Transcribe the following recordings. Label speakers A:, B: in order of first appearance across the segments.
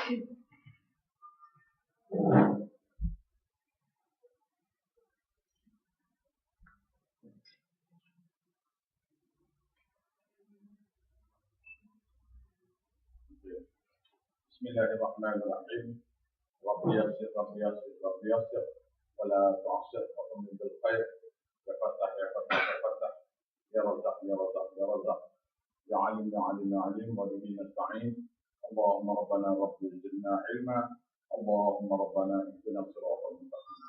A: Bismillahirrahmanirrahim. Rabbi yassir, Rabbi yassir, Rabbi yassir. Wala tu'assir, wa qum bil khair. Ya Fattah, ya Fattah, ya Fattah. Ya Razzaq, ya Razzaq, ya Razzaq. Ya Alim, ya Alim, ya Alim. Wa bihi nasta'in. Allahumma rabbana rabbi zidna ilma. Allahumma rabbana ihdina siratal mustaqim.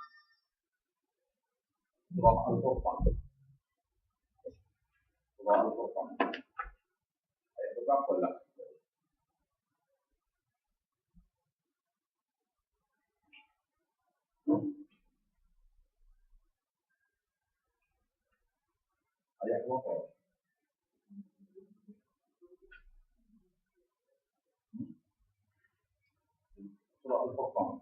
A: Surah Al-Furqan. Surah Al-Furqan. Ayat berapa lah? Ayat berapa? Surah Al-Furqan.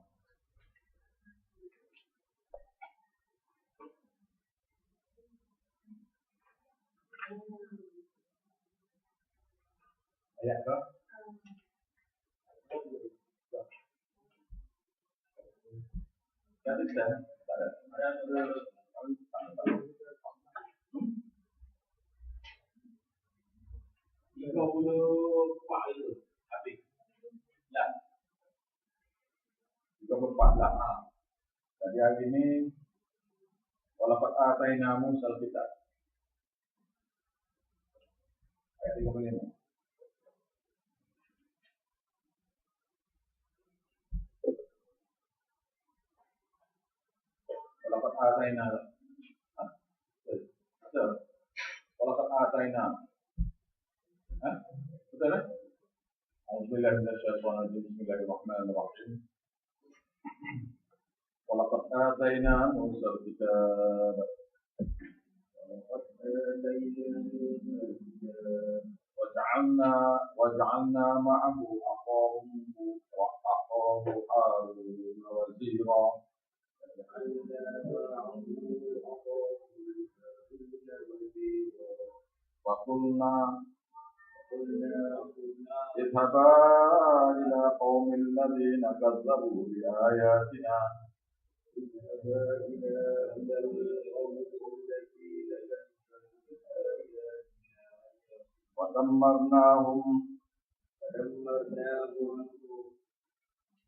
A: Ayat ke? Tak ada. Ayat 34 itu habis. Ya. 34 lah. Jadi hari ini walaqad ataina Musal kitab. Ayat 35. Walaqad ataina. Betul. Walaqad ataina. Betul kan? Alhamdulillah minasyaitonir bismillahirrahmanirrahim. Walaqad ataina Musal kitab. وجعلنا معه أخاه هارون وزيرا وقلنا اذهبا إلى قوم الذين كذبوا بآياتنا ودمرناهم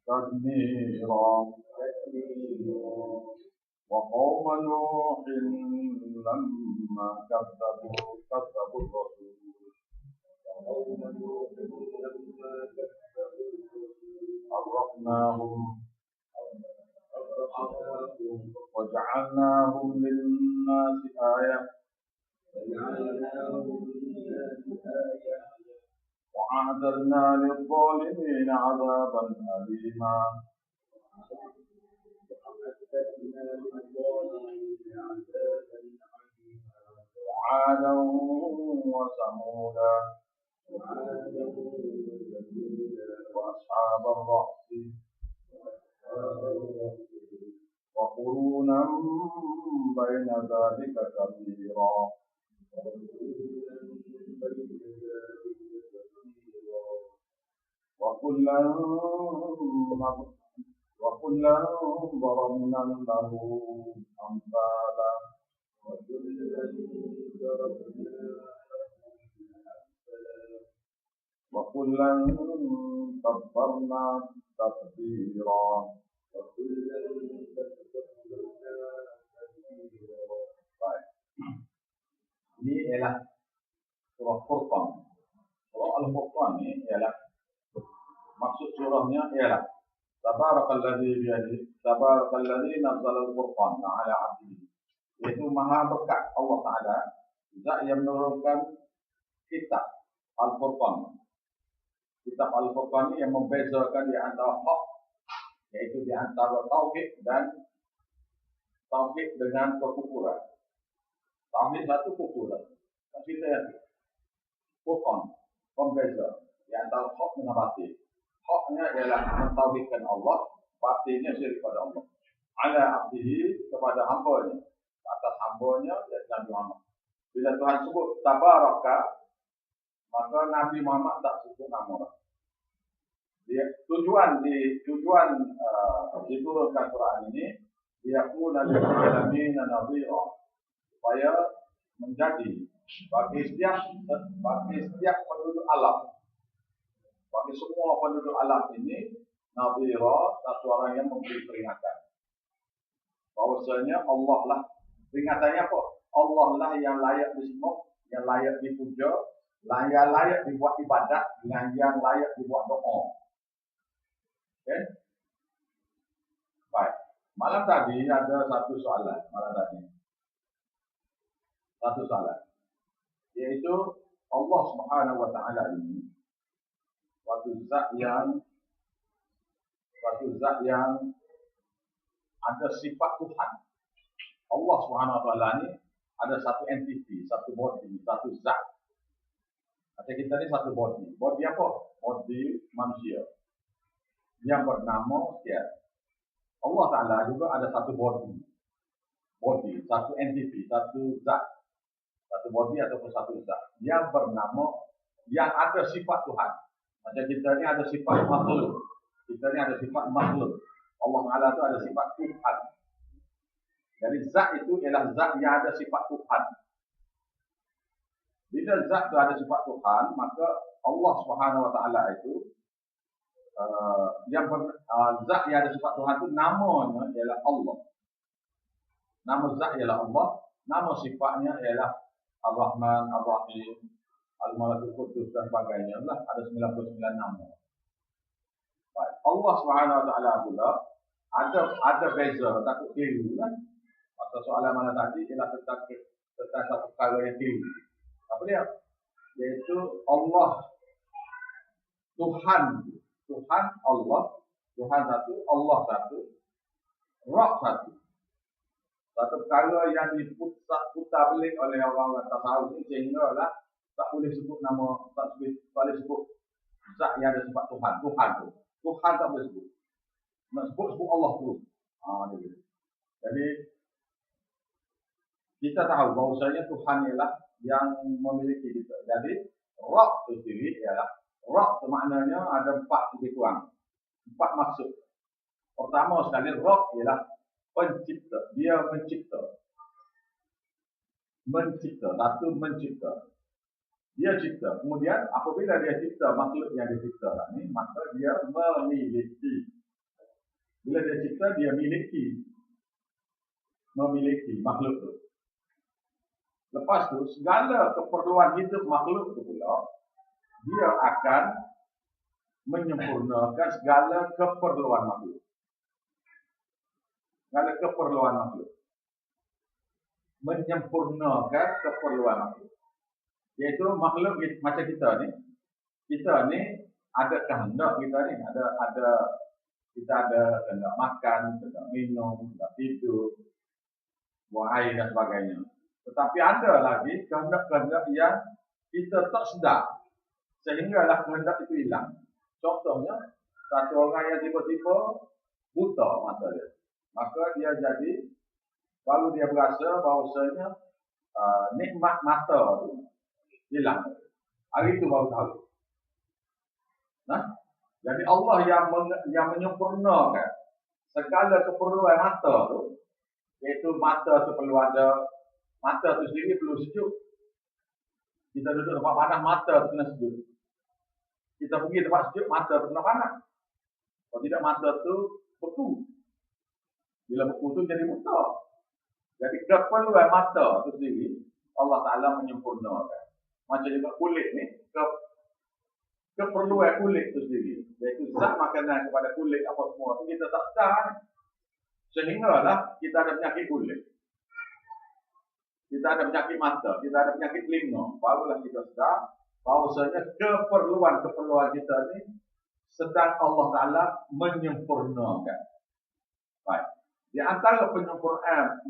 A: تدميرا وقوم نوح لما كذبوا الرسول أغرقناهم وجعلناهم للناس آية وأعتدنا للظالمين عذابا أليما وعادا وثمودا وأصحاب الرأس وقرونا بين ذلك كثيرا وكلا ضربنا له أمثالا وكلا تبرنا تتبيرا. Baik. Ini ialah surah Furqan. Surah Al-Furqan ini ialah maksud surahnya ialah Tabarakalladzi nazzala al-Furqan 'ala 'abdihi. Yaitu maha berkat Allah Taala zat yang menurunkan kitab Al-Furqan. Kitab Al-Furqan ini yang membezakan di antara hak, yaitu di antara tauhid dan tauhid dengan kekufuran. Tauhid satu kufuran. Dan kita yakin Furqan pembeza di antara hak dengan batil. Haknya ialah mentauhidkan Allah, batinnya syirik pada Allah. Ala abdihi, kepada hambanya, atas hambanya yaitu Nabi Muhammad. Bila Tuhan sebut tabaraka, maka Nabi Muhammad tak sebut nama orang. Tujuan diturunkan Quran ini liyakuna lil alamin nadhira, supaya menjadi bagi setiap penduduk alam, bagi semua penduduk alam ini nadhira, satu orang yang memberi peringatan bahwasanya Allah lah, peringatannya apa? Allah lah yang layak disembah, yang layak dipuja, yang layak dibuat ibadat, yang layak dibuat doa. Okay? Baik. Malam tadi ada satu soalan. Yaitu Allah Subhanahu wa taala ini suatu zat yang ada sifat Tuhan. Allah Subhanahu wa taala ini ada satu entiti, satu body, satu zat. Macam kita ni satu body. Body apa? Body manusia yang bernama dia. Allah Ta'ala juga ada satu body, satu entiti, satu zat, satu body ataupun satu zat yang bernama, yang ada sifat Tuhan. Macam kita ni ada sifat makhluk, Allah Ta'ala itu ada sifat Tuhan. Jadi zat itu ialah zat yang ada sifat Tuhan. Bila zat itu ada sifat Tuhan, maka Allah Subhanahu wa taala itu zat yang ada sifat Tuhan itu namanya ialah Allah. Nama zat ialah Allah, nama sifatnya ialah Ar-Rahman, Ar-Rahim, Al-Malikul Quddus dan sebagainya. Ada 99 nama. Baik. Allah Subhanahu wa taala pula ada beza, takut keliru kan? Maka soalan mana tadi ialah tentang satu perkara yang keliru. Apa dia? Yaitu Allah Tuhan Allah, Tuhan satu, Allah satu, Rabb satu. Satu perkara yang diputar belik oleh orang-orang tasawuf ini, sehingga lah tak boleh sebut nama, tak boleh sebut zat yang ada sifat Tuhan tu. Tuhan tak boleh sebut. Nak sebut Allah tu. Jadi kita tahu bahawasanya Tuhan ialah yang memiliki kita. Jadi Rabb itu sendiri ialah Rabb, maknanya ada 4 lebih kurang, 4 maksud. Pertama sekali, Rabb ialah pencipta. Dia mencipta. Satu mencipta. Dia cipta. Kemudian apabila dia cipta makhluk yang dicipta ini, maka dia memiliki. Bila dia cipta, dia memiliki makhluk itu. Lepas tu segala keperluan hidup makhluk itu pula, dia akan menyempurnakan segala keperluan makhluk. Menyempurnakan keperluan makhluk. Iaitu makhluk macam kita ni ada kehendak kita ni, kita ada kehendak makan, kehendak minum, kehendak tidur, buang air dan sebagainya. Tetapi ada lagi kehendak-kehendak yang kita tak sedar, sehinggalah kehendak itu hilang. Contohnya, satu orang yang tiba-tiba buta mata dia, maka dia jadi, baru dia berasa bahawasanya nikmat mata itu hilang. Hari itu baru tahu. Jadi Allah yang menyempurnakan segala keperluan mata itu, iaitu mata itu perlu ada, mata itu sendiri perlu sejuk. Kita duduk tempat panas, mata itu kena sejuk. Kita pergi tempat sejuk, mata itu kena panas. Kalau tidak, mata itu beku. Bila beku itu jadi buta. Jadi keperluan mata itu sendiri Allah Ta'ala menyempurnakan. Macam juga kulit ni, keperluan kulit itu sendiri, iaitu zat makanan kepada kulit apa semua itu kita tak sedar. Sehinggalah kita ada penyakit kulit, kita ada penyakit mata, kita ada penyakit telinga. Barulah kita sedar bahawasanya keperluan kita ni sedang Allah Ta'ala menyempurnakan. Baik. Di antara penyempurnaan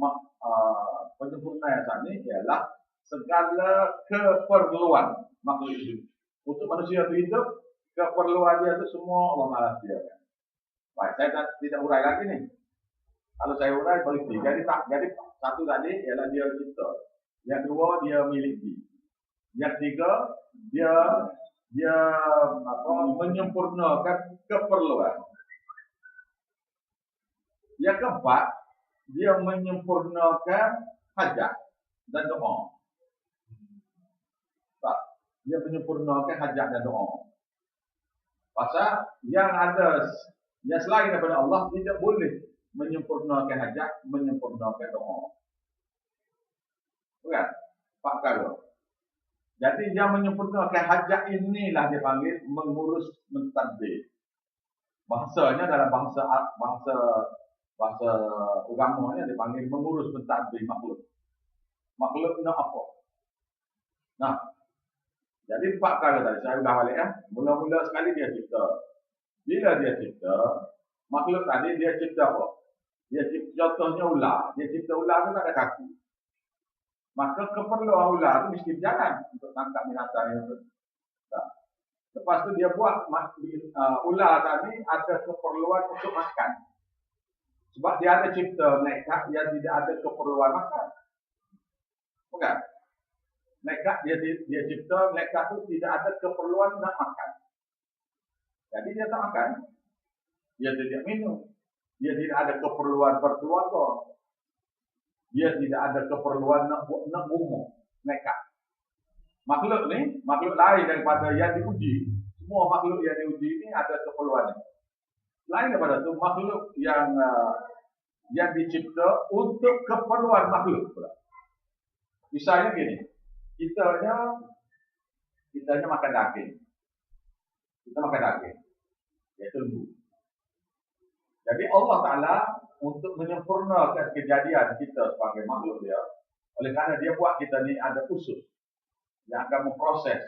A: saat ini ialah segala keperluan makhluk hidup. Untuk manusia itu hidup, keperluan dia itu semua Allah Ta'ala sediakan. Baik, saya tidak urai lagi ni. Kalau saya urai berarti jadi satu tadi ialah dia cipta. Yang dua, dia miliki. Yang tiga, dia dia menyempurnakan keperluan. Yang keempat, dia menyempurnakan hajat dan doa. Tak, dia menyempurnakan hajat dan doa. Pasal yang selain daripada Allah tidak boleh menyempurnakan hajat, menyempurnakan doa. Bukan? Pak kalau. Jadi yang menyempurnakan hajat inilah dia panggil mengurus mentadbir. Bahasanya dalam bahasa agamanya dipanggil mengurus mentadbir makhluk. Makhluk nak apa? Nah, jadi 4 kali tadi saya udah balik ya. Mula-mula sekali dia cipta. Bila dia cipta, makhluk tadi dia cipta apa? Dia cipta contohnya ular. Dia cipta ular tu tak ada kaki. Maka keperluan ular tu mesti berjalan untuk tangkap binatang itu. Nah, lepas tu dia buat ular tadi ada keperluan untuk makan. Sebab dia ada cipta nekat, dia tidak ada keperluan makan. Bukan? Nekat dia cipta nekat tu tidak ada keperluan nak makan. Jadi dia tak makan. Dia tidak minum. Dia tidak ada keperluan berkeluarga. Dia tidak ada keperluan nak umum, nekat. Makhluk ni, makhluk lain daripada yang diuji. Semua makhluk yang diuji ni ada keperluan ni. Lain daripada tu, makhluk yang dicipta untuk keperluan makhluk pula. Misalnya gini, kitanya makan daging. Kita makan daging, iaitu lembu. Jadi Allah Ta'ala untuk menyempurnakan kejadian kita sebagai makhluk dia, oleh kerana dia buat kita ni ada usus yang akan memproses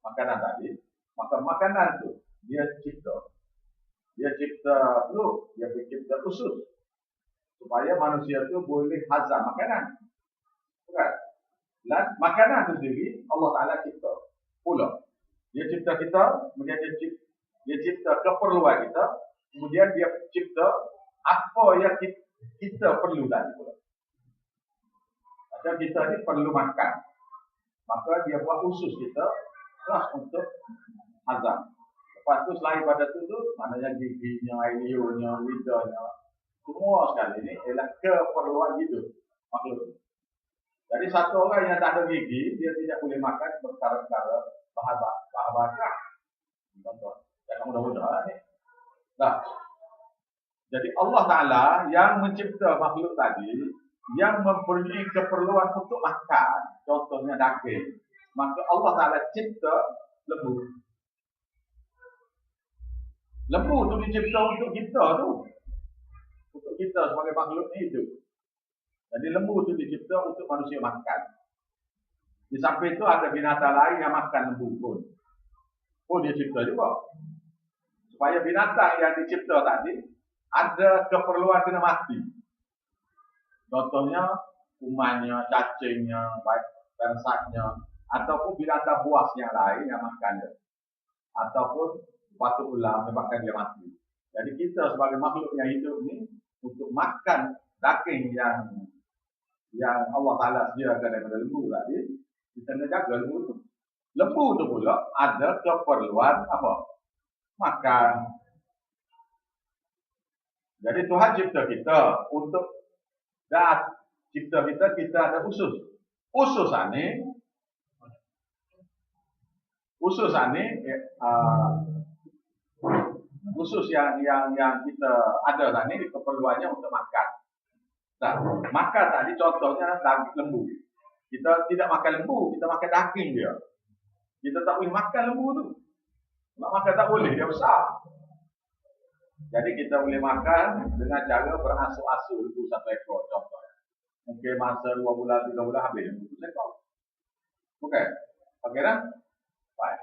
A: makanan tadi, maka makanan tu dia cipta perut, dia cipta usus supaya manusia tu boleh hazam makanan. Bukan? Dan makanan tu sendiri Allah Ta'ala cipta pula. Dia cipta kita, kemudian dia cipta keperluan kita, kemudian dia cipta apa yang kita perlu tadi pula. Macam kita ni perlu makan, maka dia buat usus kita keras untuk hazam. Lepas tu selain pada tu maknanya giginya, ilionya, lidahnya, semua sekali ni ialah keperluan hidup makhluk. Jadi satu orang yang tak ada gigi, dia tidak boleh makan perkara-perkara bahagia. Contoh, jangan mudah-mudah ni. Nah, jadi Allah Ta'ala yang mencipta makhluk tadi, yang mempunyai keperluan untuk makan, contohnya daging, maka Allah Ta'ala cipta lembu. Lembu tu dicipta untuk kita tu, untuk kita sebagai makhluk hidup. Jadi lembu tu dicipta untuk manusia makan. Di samping itu ada binatang lain yang makan lembu pun. Oh, dia cipta juga. Supaya binatang yang dicipta tadi ada keperluan kena mati. Contohnya kumannya, cacingnya, bangsatnya, ataupun binatang buas yang lain yang makan dia. Ataupun batu ular menyebabkan dia mati. Jadi kita sebagai makhluk yang hidup ni untuk makan daging yang Allah Ta'ala sediakan daripada lembu tadi, kita kena jaga lembu tu. Lembu tu pula ada keperluan apa? Makan. Jadi Tuhan cipta kita untuk cipta kita ada usus. Usus yang kita ada tadi keperluannya untuk makan. Nah, makan tadi contohnya daging lembu. Kita tidak makan lembu, kita makan daging dia. Kita tak boleh makan lembu tu. Nak makan tak boleh, dia besar. Jadi kita boleh makan dengan cara berasuh-asuh lembu satu ekor contohnya. Mungkin masa 2 bulan, 3 bulan habis lembu satu ekor. Okey. Okey dah? Baik.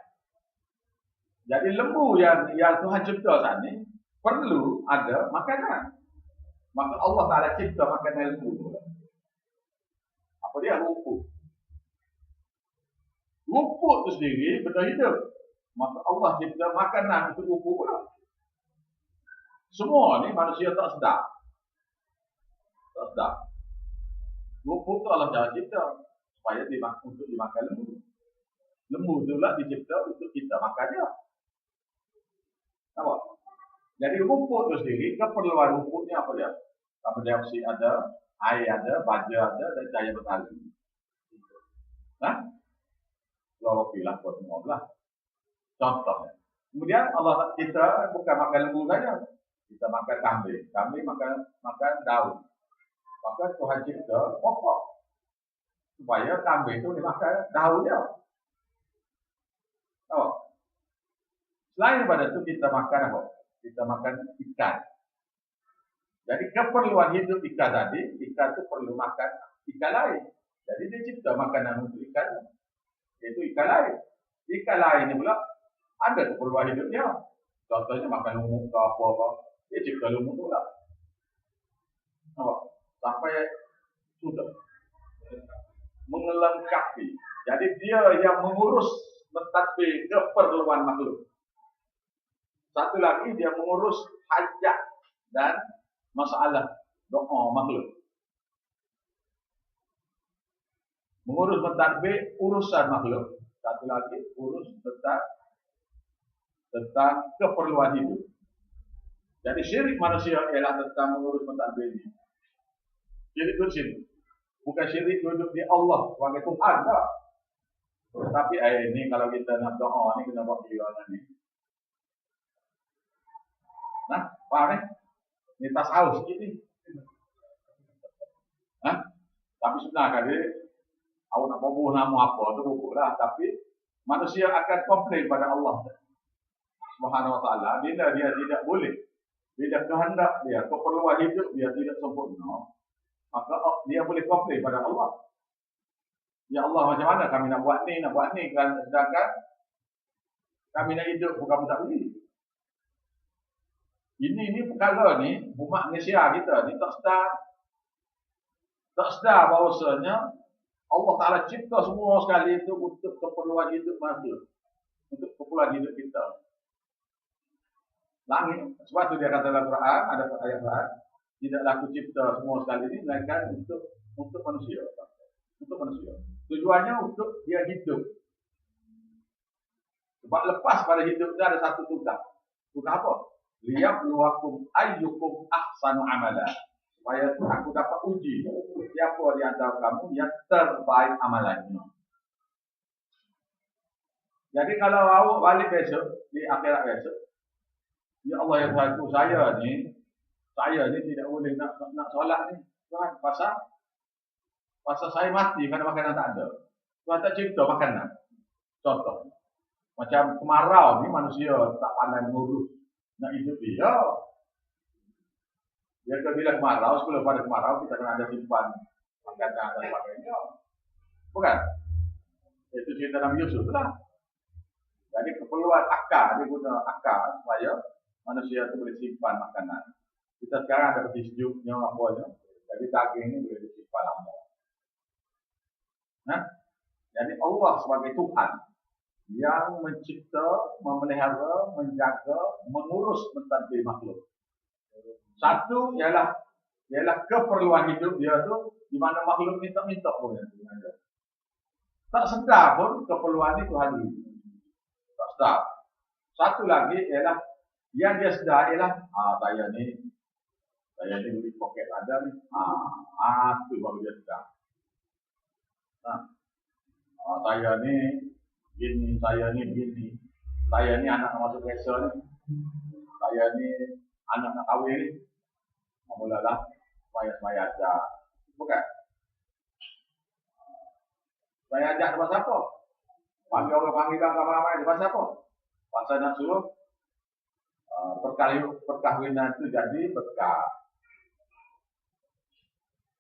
A: Jadi lembu yang Tuhan cipta saat ni perlu ada makanan. Maka Allah Ta'ala cipta makanan lembu tu. Apa dia? Rumput. Rumput tu sendiri benda hidup. Maka Allah cipta makanan untuk rumput pula. Semua ni manusia tak sedar. Tak sedar. Rumput tu Allah Ta'ala cipta supaya untuk dimakan lembu. Lembu tu lah dicipta untuk kita makan dia. Nampak? Jadi rumput tu sendiri, keperluan rumputnya apa dia? Carbon dioksida ada, air ada, baja ada, dan cahaya matahari. Nah, klorofil lah, semua lah. Contohnya. Kemudian Allah kita bukan makan lembu saja, kita makan kambing. Kambing makan daun. Maka Tuhan cipta pokok supaya kambing itu dimakan daunnya. Oh. Selain daripada itu kita makan apa? Kita makan ikan. Jadi keperluan hidup ikan tadi, ikan itu perlu makan ikan lain. Jadi dia cipta makanan untuk ikan, yaitu ikan lain. Ikan lain ini pula ada keperluan hidupnya. Contohnya makan lumut ke apa-apa, dia cipta lumut tu lah. Oh. Sampai sudah melengkapi. Jadi dia yang mengurus mentadbir keperluan makhluk. Satu lagi dia mengurus hajat dan masalah doa makhluk. Mengurus mentadbir urusan makhluk. Satu lagi urus tentang keperluan hidup. Jadi syirik manusia ialah tentang mengurus mentadbir ini. Syirik itu syirik. Bukan syirik duduk di Allah sebagai Tuhan tak. Tetapi ini kalau kita nak doa ni kena buat gimana ni. Nah, faham ni? Ni tas haus sikit ni. Nah, tapi sebenarnya dia awak nak bubuh nama apa tu bubuh lah. Tapi manusia akan komplain pada Allah Subhanahu Wa Taala bila dia tidak boleh. Bila kehendak dia, keperluan hidup dia tidak sempurna, maka dia boleh komplain pada Allah. Ya Allah, macam mana kami nak buat ni kan, sedangkan kami nak hidup bukan tak boleh. Ini perkara ni umat Malaysia kita ni tak sedar bahawasanya Allah Taala cipta semua sekali itu untuk keperluan hidup manusia, untuk keperluan hidup kita. Langit, sebab tu dia kata dalam Quran, ada ayat Quran, tidaklah aku cipta semua sekali ini melainkan untuk manusia. Untuk manusia. Tujuannya untuk dia hidup. Sebab lepas pada hidup dia ada satu tugas. Tugas apa? Liyabluwakum ayyukum ahsanu amala. Supaya aku dapat uji siapa di antara kamu yang terbaik amalannya. Jadi kalau awak balik besok, di akhirat besok, ya Allah ya Tuhan, saya ni tidak boleh nak solat ni. Tuhan, pasal saya mati kerana makanan tak ada. Tuhan tak cipta makanan. Contoh. Macam kemarau ni manusia tak pandai mengurus. Nak hidup dia. Dia bila kemarau, sebelum pada kemarau kita kena ada simpan makanan dan sebagainya. Bukan? Itu cerita Nabi Yusuf lah. Jadi keperluan akal, dia guna akal supaya manusia itu boleh simpan makanan. Kita sekarang ada peti sejuknya apa-apa. Jadi daging ini boleh disimpan lama. Nah, jadi Allah sebagai Tuhan yang mencipta, memelihara, menjaga, mengurus mentadbir makhluk. Satu ialah keperluan hidup dia tu di mana makhluk minta pun ada. Tak sedar pun keperluan itu Tuhan beri. Tak sedar. Satu lagi ialah yang dia sedar ialah saya ni duit poket ada ni. Tu baru dia sedar. Saya ni gini, saya ni begini. Saya ni anak nak masuk kereta ni. Saya ni anak nak kahwin ni. Mulalah semaya ajak. Bukan? Saya ajak depan siapa? Panggil orang ramai-ramai depan siapa? Pasal nak suruh perkahwinan itu jadi berkah.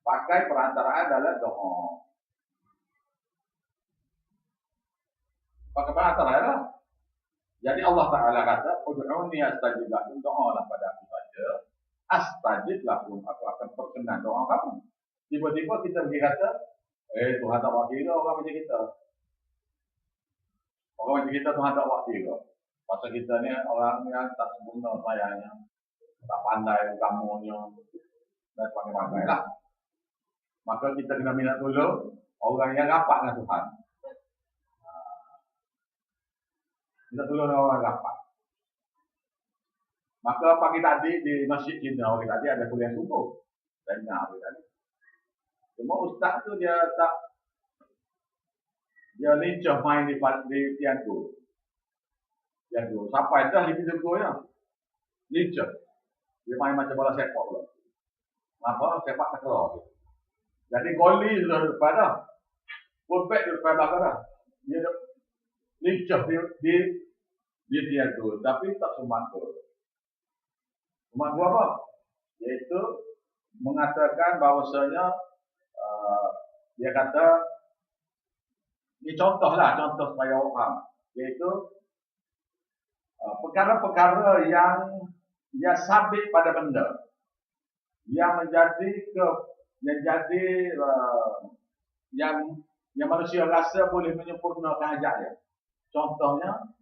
A: Pakai perantaraan dalam doa. Pakai perantaraan lah. Jadi Allah Ta'ala kata, ud'uni astajib lakum, doalah pada aku saja. Astajib lakum, aku akan perkenan doa kamu. Tiba-tiba kita pergi kata, Tuhan tak wakil orang macam kita. Orang macam kita Tuhan tak wakil. Pasal kita ni orang yang tak sempurna sayangnya, tak pandai kamunya, dan sebagainya lah. Maka kita kena minat dulu orang yang rapat dengan Tuhan. Kita tolong orang rapat. Maka pagi tadi di Masjid Cina pagi tadi ada kuliah subuh. Dan pagi tadi. Cuma ustaz tu dia lincah main di piano. Piano. Sampai dah di piano ya. Lincah. Dia main macam bola sepak pula. Apa? Sepak takraw. Jadi goli sudah depan dah. Fullback di depan belakang dah. Dia lincah di piano. Tapi tak sempat tu. Sempat tu apa? Iaitu mengatakan bahawasanya dia kata ini contoh supaya orang faham, iaitu perkara-perkara yang sabit pada benda yang yang manusia rasa boleh menyempurnakan hajat dia. Contohnya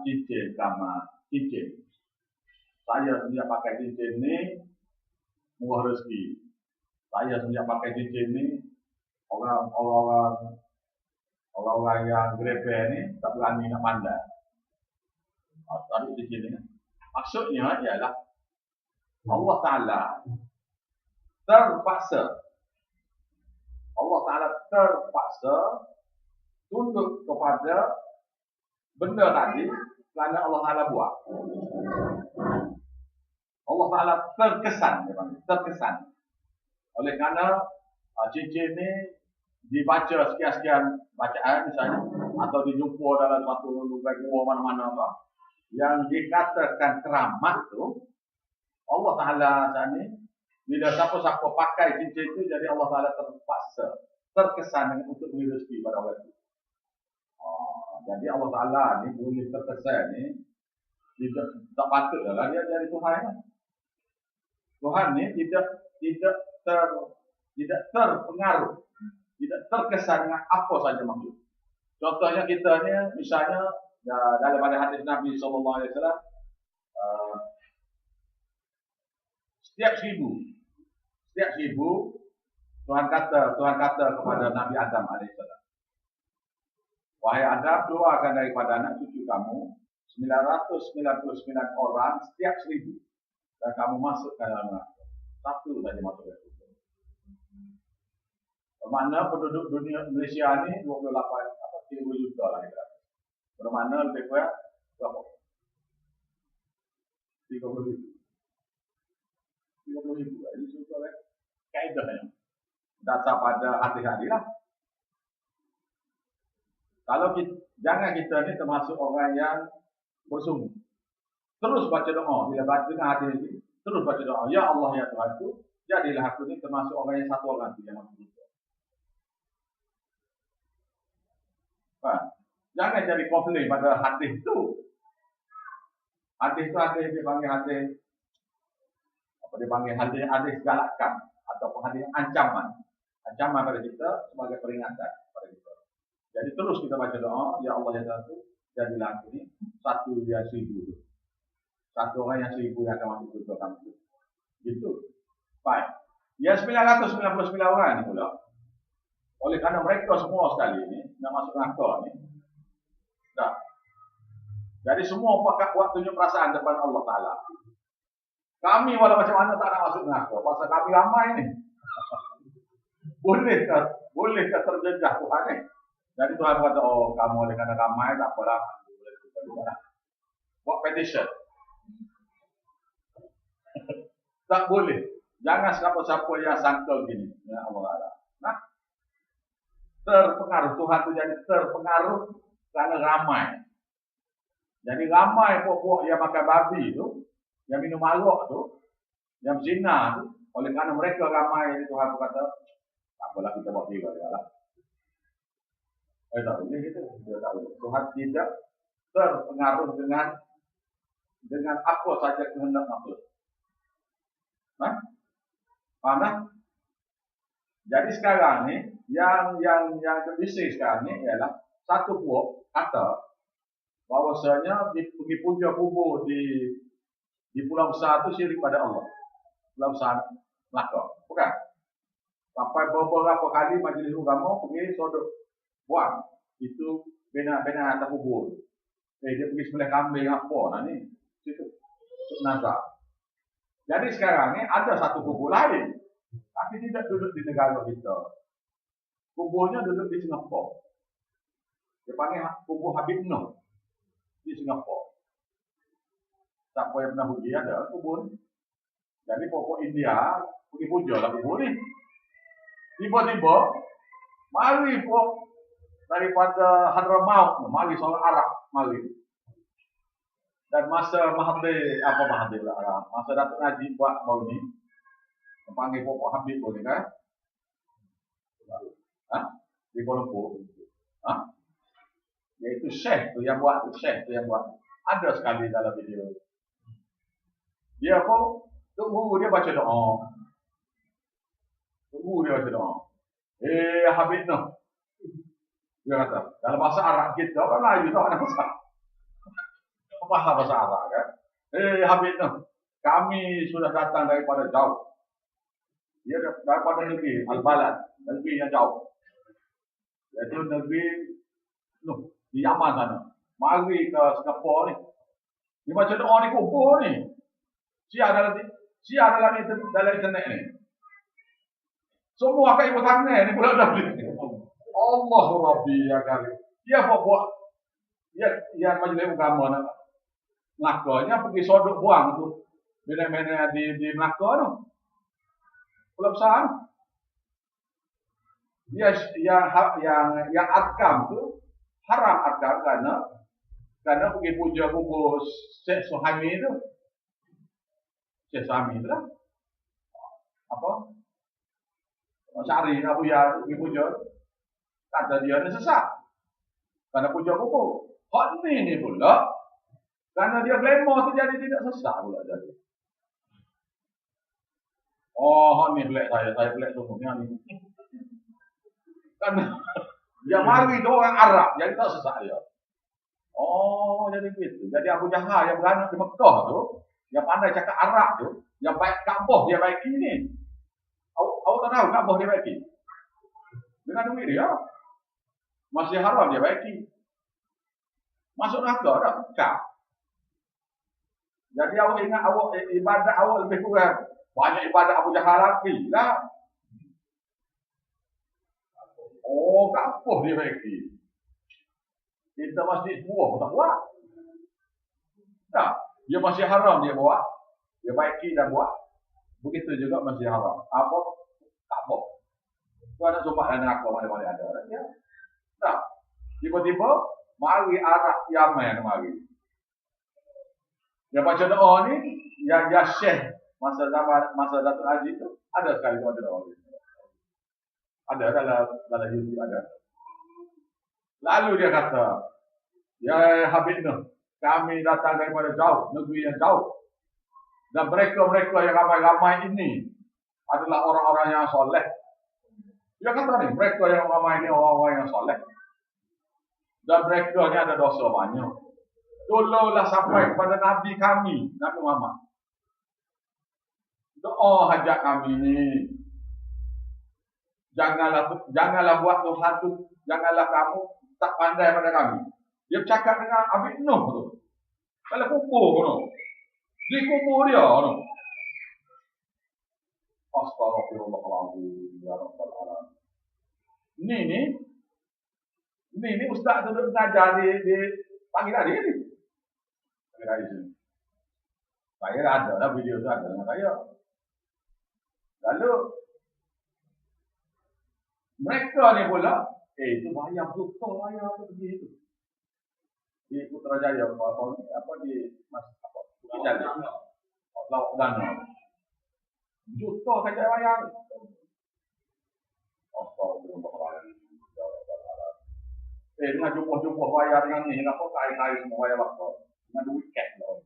A: cincin kamar, cincin. Saya sejak pakai cincin ni murah rezeki. Saya sejak pakai cincin ni orang-orang yang grepe ni tak berani nak pandai. Tarik cincin ni. Maksudnya ialah Allah Ta'ala terpaksa tunduk kepada benda tadi kerana Allah Ta'ala buat. Allah Ta'ala terkesan. Oleh kerana cincin ni dibaca sekian-sekian bacaan misalnya, atau dijumpa dalam suatu gua mana-mana apa, yang dikatakan keramat tu, Allah Ta'ala ni, bila siapa-siapa pakai cincin itu, jadi Allah Ta'ala terkesan untuk beri rezeki pada orang itu. Jadi Allah Ta'ala ni boleh terkesan ni, tak patut lah dia jadi Tuhan. Tuhan ni tidak terpengaruh, tidak terkesan dengan apa saja maksud. Contohnya kita ni, misalnya dalam hadis Nabi SAW, setiap seribu Tuhan kata kepada Nabi Adam AS, wahai Adam, keluarkan daripada anak cucu kamu 999 orang setiap 1000, dan kamu masuk ke dalam neraka. Satu saja masuk ke situ. Bermakna penduduk dunia Malaysia ni 30 juta lah kita. Bermakna lebih kurang berapa? 30,000. 30,000. Ini sudah kaedahnya. Dasar pada hadis-hadis lah. Kalau jangan kita ni termasuk orang yang bersungguh. Terus baca doa. Bila baca dengan hadis ini, terus baca doa. Ya Allah, ya Tuhan tu, jadilah aku ni termasuk orang yang satu orang tu yang masuk surga. Jangan jadi komplain pada hadis tu. Hadis tu dia panggil hadis, apa dia panggil hadis galakan ataupun hadis ancaman pada kita sebagai peringatan pada kita. Jadi terus kita baca doa, ya Allah, ya Tuhan tu, jadilah aku ni satu dia 1000. Satu orang yang 1000 yang akan masuk surga kamu. Gitu. Baik. Ya 999 orang ni pula. Oleh kerana mereka semua sekali ni nak masuk neraka ni. Dah. Jadi semua pakai waktunya perasaan depan Allah Ta'ala. Kami walau macam mana tak nak masuk neraka. Pasal kami ramai ni. Bolehkah terjejah Tuhan ni? Jadi Tuhan kata, oh kamu oleh kerana ramai tak apalah. Buat petition. Tak boleh. Jangan siapa-siapa yang sangkal gini. Ya Allah Ta'ala. Nah, terpengaruh. Tuhan tu jadi terpengaruh kerana ramai. Jadi ramai puak-puak yang makan babi tu, yang minum arak tu, yang zina tu, oleh kerana mereka ramai, jadi Tuhan pun kata, tak apalah kita buat kira dia lah. Tak boleh gitu. Tuhan tidak terpengaruh dengan apa saja kehendak makhluk. Faham tak? Jadi sekarang ni yang terbising sekarang ni ialah satu puak kata bahawasanya pergi puja kubur di Pulau Besar tu syirik pada Allah. Pulau Besar Melaka, bukan? Sampai beberapa kali majlis agama pergi sodok buang itu bina atas kubur. Dia pergi sembelih kambing apa nah ni? Situ. Untuk nazar. Jadi sekarang ni ada satu kubur lain. Tapi tidak duduk di negara kita. Kuburnya duduk di Singapura. Dia panggil kubur Habib Noh di Singapura. Siapa yang pernah pergi ada kubur ni. Jadi pokok India pergi puja lah kubur ni. Tiba-tiba mari pokok daripada Hadramaut, mari solat Arab, mari. Dan masa Mahathir lah, masa Datuk Najib buat baru ni, panggil pokok Habib boleh kan? Di Kuala Lumpur. Iaitu Syekh tu yang buat, Ada sekali dalam video. Dia apa? Tok Guru dia baca doa. Habib Noh. Dia kata, dalam bahasa Arab kita, orang Melayu tak ada bahasa Arab kan. Habib Noh, kami sudah datang daripada jauh. Dia daripada negeri Al-Balad, negeri yang jauh. Iaitu negeri di Yaman sana. Mari ke Singapura ni. Dia baca doa ni kubur ni. Siar dalam internet ni. Semua akan ikut tangan ni pula dah. Allahu Rabbi ya kali. Dia buat yang majlis agama nak Melakanya pergi sodok buang tu. Bina-bina di Melaka tu. Pulau besar tu. Yang atkam tu haram atkam karena pergi puja kubur Syekh Suhaimi tu. Syekh Suhaimi tu lah. Apa? Syari Abu Ya pergi puja. Kata dia ni sesat. Karena puja kubur. Hak ni pula. Karena dia glamour tu jadi tidak sesat pula jadi. Oh, ni pelik saya pelik sungguhnya ni. Karena dia mari tu orang Arab, jadi tak sesat dia. Oh, jadi gitu. Jadi Abu Jahal yang beranak di Mekah tu, yang pandai cakap Arab tu, yang baik Kaabah dia baiki ni. Awak tak tahu Kaabah dia baiki? Dengan duit dia. Masjid Haram dia baiki. Masuk neraka tak? Kekal. Jadi awak ingat awak ibadat awak lebih kurang. Banyak ibadat Abu Jahal lagi lah. Oh, Kaabah dia baiki. Kita masjid buah pun tak buat. Tak. Dia Masjid Haram dia buat. Dia baiki dan buat. Begitu juga Masjid Haram. Apa? Kaabah. Tu ada sumpah dan neraka mana-mana ada. Ya. Tak. Tiba-tiba mari Arab Yaman mari. Dia baca doa ni yang Syekh masa Datuk Haji tu ada sekali baca doa ni. Ada dalam YouTube ada. Lalu dia kata, ya Habib Noh, kami datang daripada jauh, negeri yang jauh. Dan mereka yang ramai-ramai ini adalah orang-orang yang soleh. Dia kata ni, mereka yang ramai ini orang-orang yang soleh. Dan mereka ni ada dosa banyak. Tolonglah sampai kepada Nabi kami, Nabi Muhammad. Doa hajat kami ni. Janganlah buat Tuhan tu, janganlah kamu tak pandai pada kami. Dia bercakap dengan Habib Noh tu. Kalau kubur tu. Di kubur dia tu. Astaghfirullahaladzim ya Rabbal Alamin. Ni ustaz tu duduk mengajar di pagi tadi ni. Pagi tadi sini. Saya ada lah video tu ada dengan saya. Lalu mereka ni pula, itu bayar betul bayar tu pergi itu. Di Putrajaya apa di Bukit Jalil. Laut Danau. Juta saja bayar. Astagfirullahaladzim. Dengan jumpa-jumpa bayar dengan ni, kenapa kain-kain semua bayar apa? Dengan duit cash lah.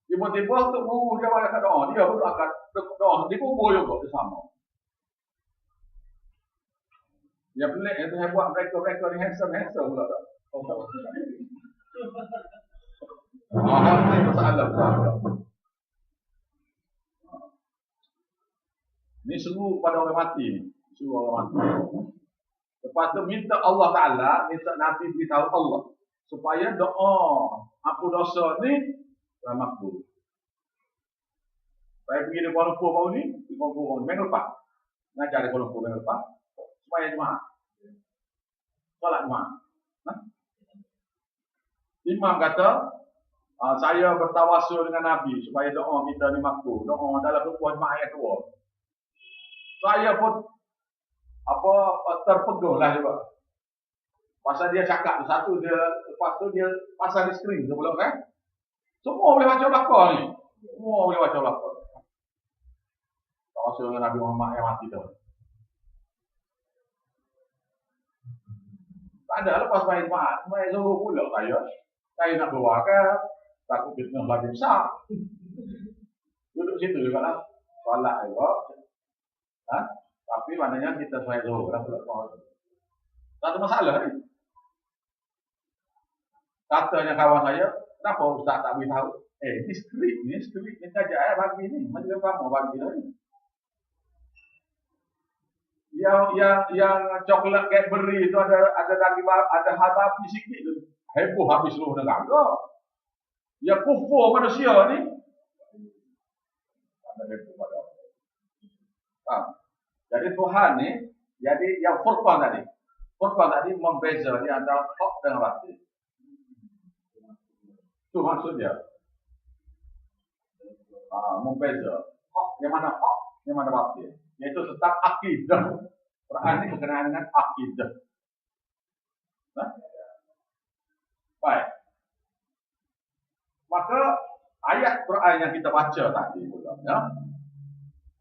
A: Tiba-tiba tu guru dia bayar kat doa, dia pun akan doa, dia kubur juga bersama. Yang pelik itu saya buat mereka ni handsome pula tak? Ini masalah pula. Ini seru pada orang mati ni. Seru orang mati. Lepas tu minta Allah Ta'ala, minta Nabi beritahu Allah. supaya doa ampun dosa ni makbul. Saya pergi di Kuala Lumpur baru ni, di Kuala Lumpur minggu lepas. Ngajar di Kuala Lumpur minggu lepas, supaya Jumaat. Solat Jumaat. Imam kata, saya bertawasul dengan Nabi supaya doa kita ni makbul. Doa dalam buku Jumaat yang kedua. Saya pun terpeguh lah juga. Pasal dia cakap satu, dia lepas tu dia pasal di skrin tu pula kan. Semua boleh baca belakang ni. Semua boleh baca belakang. Tawasul dengan Nabi Muhammad yang mati tu. Tak ada lepas main Jumaat. Main Zuhur pula saya nak keluar ke, takut fitnah lagi besar. Duduk situ juga lah. Solat juga. Tapi maknanya kita main Zuhur lah pula. Tak ada masalah ni. Katanya kawan saya, kenapa Ustaz tak beritahu? Ni skrip ni saja bagi ni. Macam kamu bagi ni. Yang coklat Cadbury itu ada daging, ada habis sikit tu. Heboh habis seluruh negara. Ya kufur manusia ni. Ada heboh pada. Jadi Tuhan ni, jadi yang Furqan tadi membeza di antara hak dengan batil. Itu maksudnya. Membeza. Hak yang mana hak, yang mana batil. Iaitu tentang akidah. Quran ini berkenaan dengan akidah. Baik. Maka ayat Quran yang kita baca tadi pula, ya.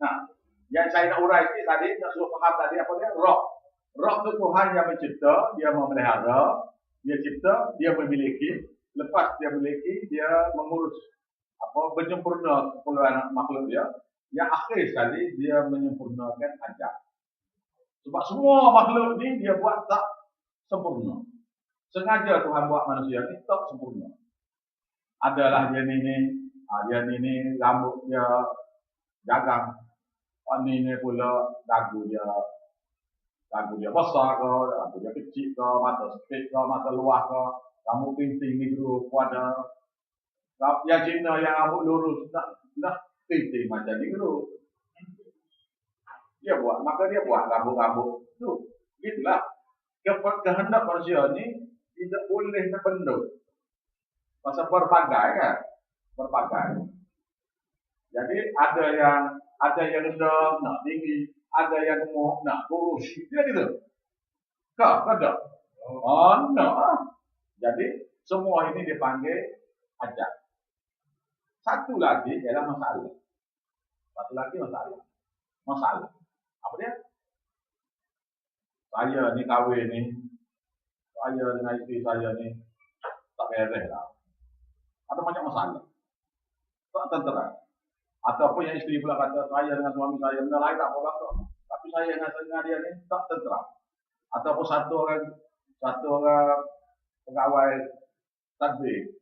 A: Nah, yang saya nak urai tadi, nak suruh faham tadi apa dia? Roh. Roh itu Tuhan yang mencipta, dia memelihara, dia cipta, dia memiliki, lepas dia memiliki, dia mengurus menyempurna keperluan makhluk dia. Yang akhir sekali dia menyempurnakan hajat. Sebab semua makhluk ni dia buat tak sempurna. Sengaja Tuhan buat manusia ni tak sempurna. Adalah dia ni rambut dia gagang. Ni pula dagu dia besar ke, dagu dia kecil ke, mata sempit ke, mata luas ke, rambut pinting ni grup ada. Yang Cina yang rambut lurus nak pinting macam ni grup. Maka dia buat rambut-rambut tu. Gitulah. Kehendak manusia ni tidak boleh terbendung. Pasal berbagai kan? Berbagai. Jadi ada yang rendah nak tinggi, ada yang gemuk nak kurus. Tidak gitu. Ada. Jadi semua ini dipanggil hajat. Satu lagi ialah masalah. Masalah. Apa dia? Saya ni kahwin ni. Saya dengan isteri saya ni tak beres lah. Ada banyak masalah. Tak tentera. Ataupun yang isteri pula kata saya dengan suami saya benda lain tak apa-apa. Tapi saya dengan dia ni tak tentera. Ataupun satu orang pegawai tadbir.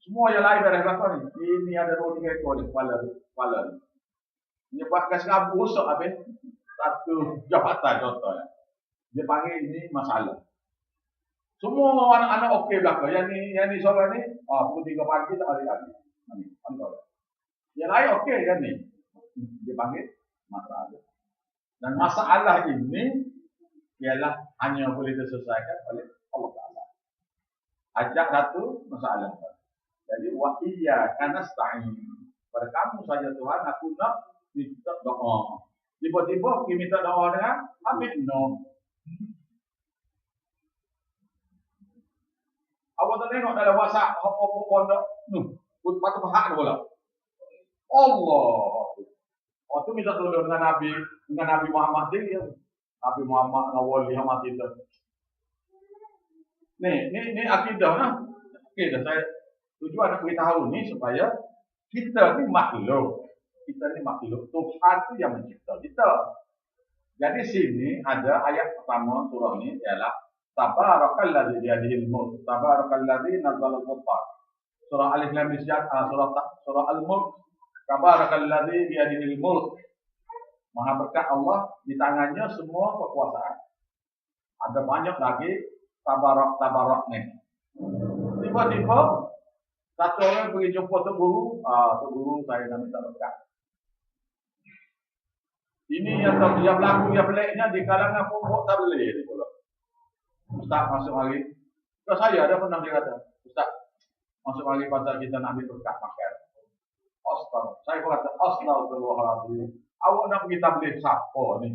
A: Semua yang lain beres belakang ni. Ini ada 2-3 ekor ni kepala ni. Menyebabkan serabut rosak habis satu jabatan contohnya. Dia panggil ini masalah. Semua anak-anak okey belakang. Yang ni seorang ni, pukul 3 pagi tak balik lagi. Yang lain okey kan ni. Dia panggil masalah. Dan masalah ini ialah hanya boleh diselesaikan oleh Allah Ta'ala. Ajak satu masalah. Jadi wa iyyaka nasta'in. Pada kamu saja Tuhan aku nak minta doa. Tiba-tiba pergi minta doa dengan Amin no. Awak tak tengok dalam WhatsApp apa-apa pondok patut pahak tu pula. Allah. Waktu minta tolong dengan Nabi Muhammad dia. Nabi Muhammad wali yang mati tu. Ni akidah nah. Akidah saya tujuan nak beritahu ni supaya kita ni makhluk. Tuhan tu yang mencipta kita. Jadi sini ada ayat pertama surah ni ialah Tabarakalladzi biyadihil mulk. Tabarakalladzi nazzala al-Qur'an. Surah Alif Lam Mim surah Al-Mulk. Tabarakalladzi biyadihil mulk. Maha berkat Allah di tangannya semua kekuasaan. Ada banyak lagi tabarak ni. Tiba-tiba satu orang pergi jumpa Tok Guru, Tok Guru saya nak minta berkat. Ini yang berlaku yang peliknya di kalangan pokok tabligh ni pula. Ustaz masuk hari. Kalau saya ada pernah dia kata, Ustaz masuk hari pasal kita nak ambil berkat makan. Astaga, saya berkata astagfirullahaladzim. Awak nak pergi tabligh siapa ni?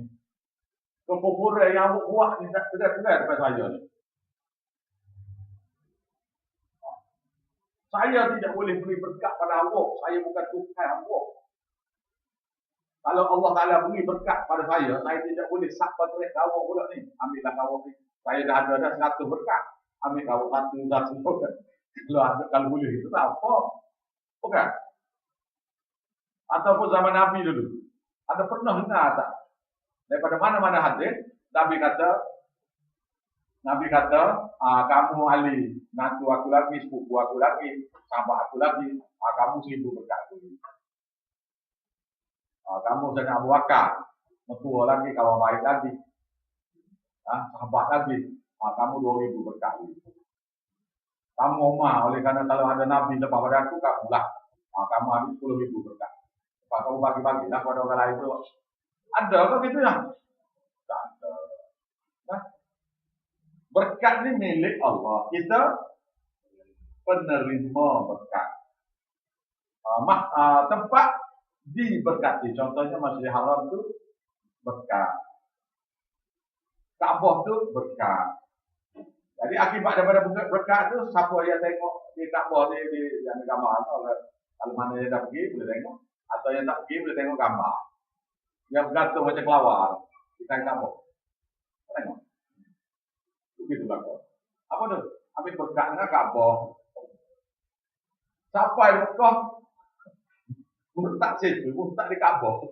A: Kekufuran yang awak buat ni tak tegar-tegar depan saya ni. Saya tidak boleh beri berkat pada awak. Saya bukan Tuhan awak. Kalau Allah Ta'ala beri berkat pada saya tidak boleh sapa terik awak pula ni. Ambillah awak ni. Saya dah ada 100 berkat. Ambil awak satu. Kalau boleh itu tak apa. Bukan? Ataupun zaman Nabi dulu. Ada pernah dengar tak? Daripada mana-mana hadis, Nabi kata, kamu ahli, nantu aku lagi, sepupu aku lagi, sahabat aku lagi, kamu 1000 berkat aku. Kamu Sayyidina Abu Bakar, mertua lagi, kawan baik lagi, sahabat lagi, kamu 2000 berkat aku. Kamu Umar, oleh kerana kalau ada Nabi lepas pada aku, kamu lah. Kamu ambil 10,000 berkat. Lepas kamu bagi-bagilah pada orang lain tu. Ada ke gitu ya? Tak ada. Berkat ni milik Allah. Kita penerima berkat. Tempat diberkati. Contohnya Masjidil Haram tu berkat. Kaabah tu berkat. Jadi akibat daripada berkat tu, siapa yang tengok di Kaabah di yang gambar tu, kalau mana yang dah pergi boleh tengok, atau yang tak pergi boleh tengok gambar. Yang bergantung macam kelawar di Kaabah. Tengok. Begitu lah. Apa tu? Ambil berkat dengan Kaabah. Sampai Mekah, murtad situ, murtad di Kaabah.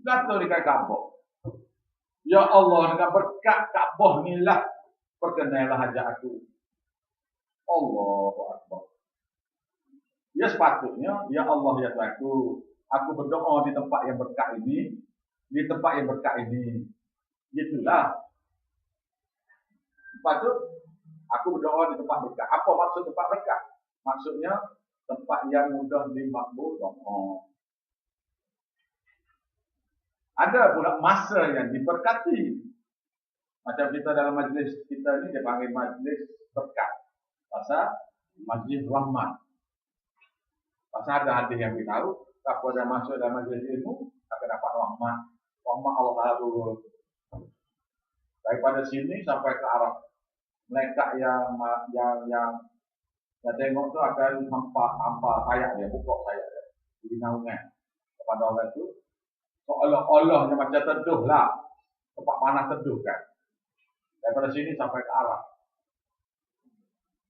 A: Jatuh di Kaabah. Ya Allah, dengan berkat Kaabah inilah perkenalah hajat aku. Allahu Akbar. Ya sepatutnya, ya Allah ya Tuhanku, aku berdoa di tempat yang berkat ini, di tempat yang berkat ini. Itulah. Patut aku berdoa di tempat berkat. Apa maksud tempat berkat? Maksudnya tempat yang mudah dimakbul doa. Ada pula masa yang diberkati. Macam kita dalam majlis kita ni dia panggil majlis berkat. Pasal majlis rahmat. Pasal ada hadis yang beritahu, siapa dah masuk dalam majlis ilmu akan dapat rahmat. Rahmat Allah Taala daripada sini sampai ke arah. Mereka yang tengok tu akan hampa sayap dia, buka sayap dia. Jadi naungan kepada orang tu. Seolah-olahnya macam teduh lah. Tempat panas teduh kan. Daripada sini sampai ke arah.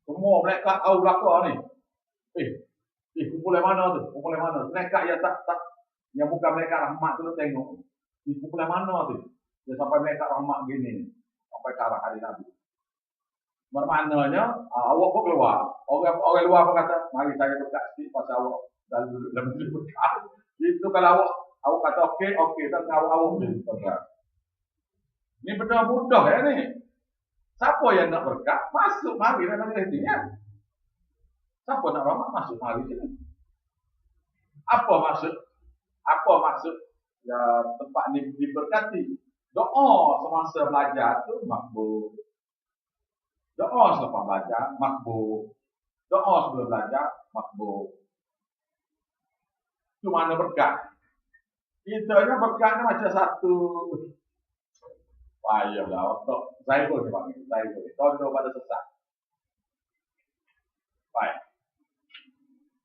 A: Semua mereka tahu belakang ni. Kumpulan mana tu? Kumpulan mana? Mereka yang tak yang bukan mereka rahmat tu tengok. Kumpulan mana tu? Dia sampai mereka rahmat gini. Sampai ke arah hari Nabi. Bermaknanya awak pun keluar. Orang luar pun kata, mari saya berkat sikit pasal awak dalam berkat. Itu kalau awak kata okey, tak awak ni. Ni benda mudah ya ni. Siapa yang nak berkat, masuk mari dalam majlis ni ya. Siapa nak rahmat, masuk mari sini. Apa maksud ya, tempat ni diberkati? Doa semasa belajar tu makbul. Doa selepas belajar makbul. Doa sebelum belajar makbul. Itu mana berkat? Kitanya berkatnya macam satu. Payahlah untuk Zairul dipanggil. Zairul. Contoh pada sesat. Baik.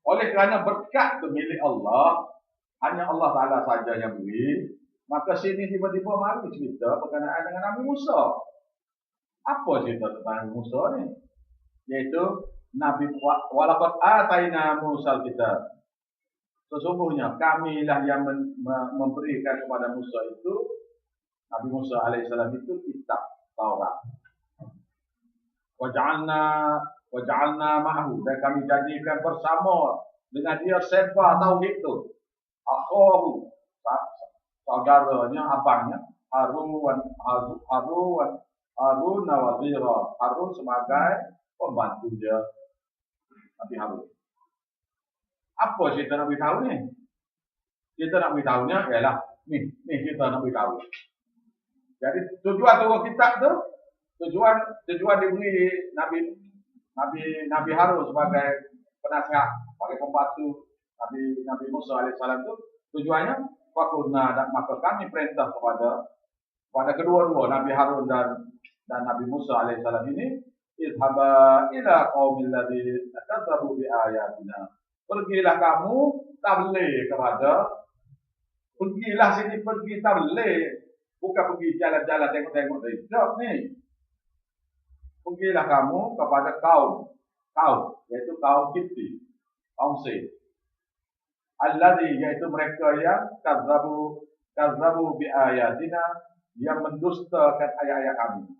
A: Oleh kerana berkat itu milik Allah, hanya Allah Ta'ala saja yang beri, maka sini tiba-tiba mari cerita berkenaan dengan Nabi Musa. Apa cerita tentang Nabi Musa ni? Iaitu Nabi walaqad ataina Musa al-kitab. Sesungguhnya kamilah yang memberikan kepada Musa itu, Nabi Musa alaihissalam itu kitab Taurat. Waja'alna ma'ahu, dan kami jadikan bersama dengan dia sepa tauhid itu. Akhahu, saudaranya, abangnya, Harun Harun wazira. Harun sebagai pembantu dia Nabi Harun. Apa kita nak beritahu ni? Kita nak beritahunya ialah ni kita nak beritahu. Jadi tujuan turun kitab tu, tujuan diberi Nabi Harun sebagai penasihat, sebagai pembantu Nabi Musa alaihissalam tu, tujuannya fakulna, dan maka kami perintah kepada kedua-dua Nabi Harun dan Nabi Musa alaihissalam ini, idhaba ila qaumil ladzi kadzabu bi ayatina. Pergilah kamu tabligh pergilah sini, pergi tabligh, bukan pergi jalan-jalan tengok-tengok tidak ni. Pergilah kamu kepada kaum iaitu kaum Kipti, kaum Sem. Alladzi, iaitu mereka yang kadzabu bi ayatina, yang mendustakan ayat-ayat kami.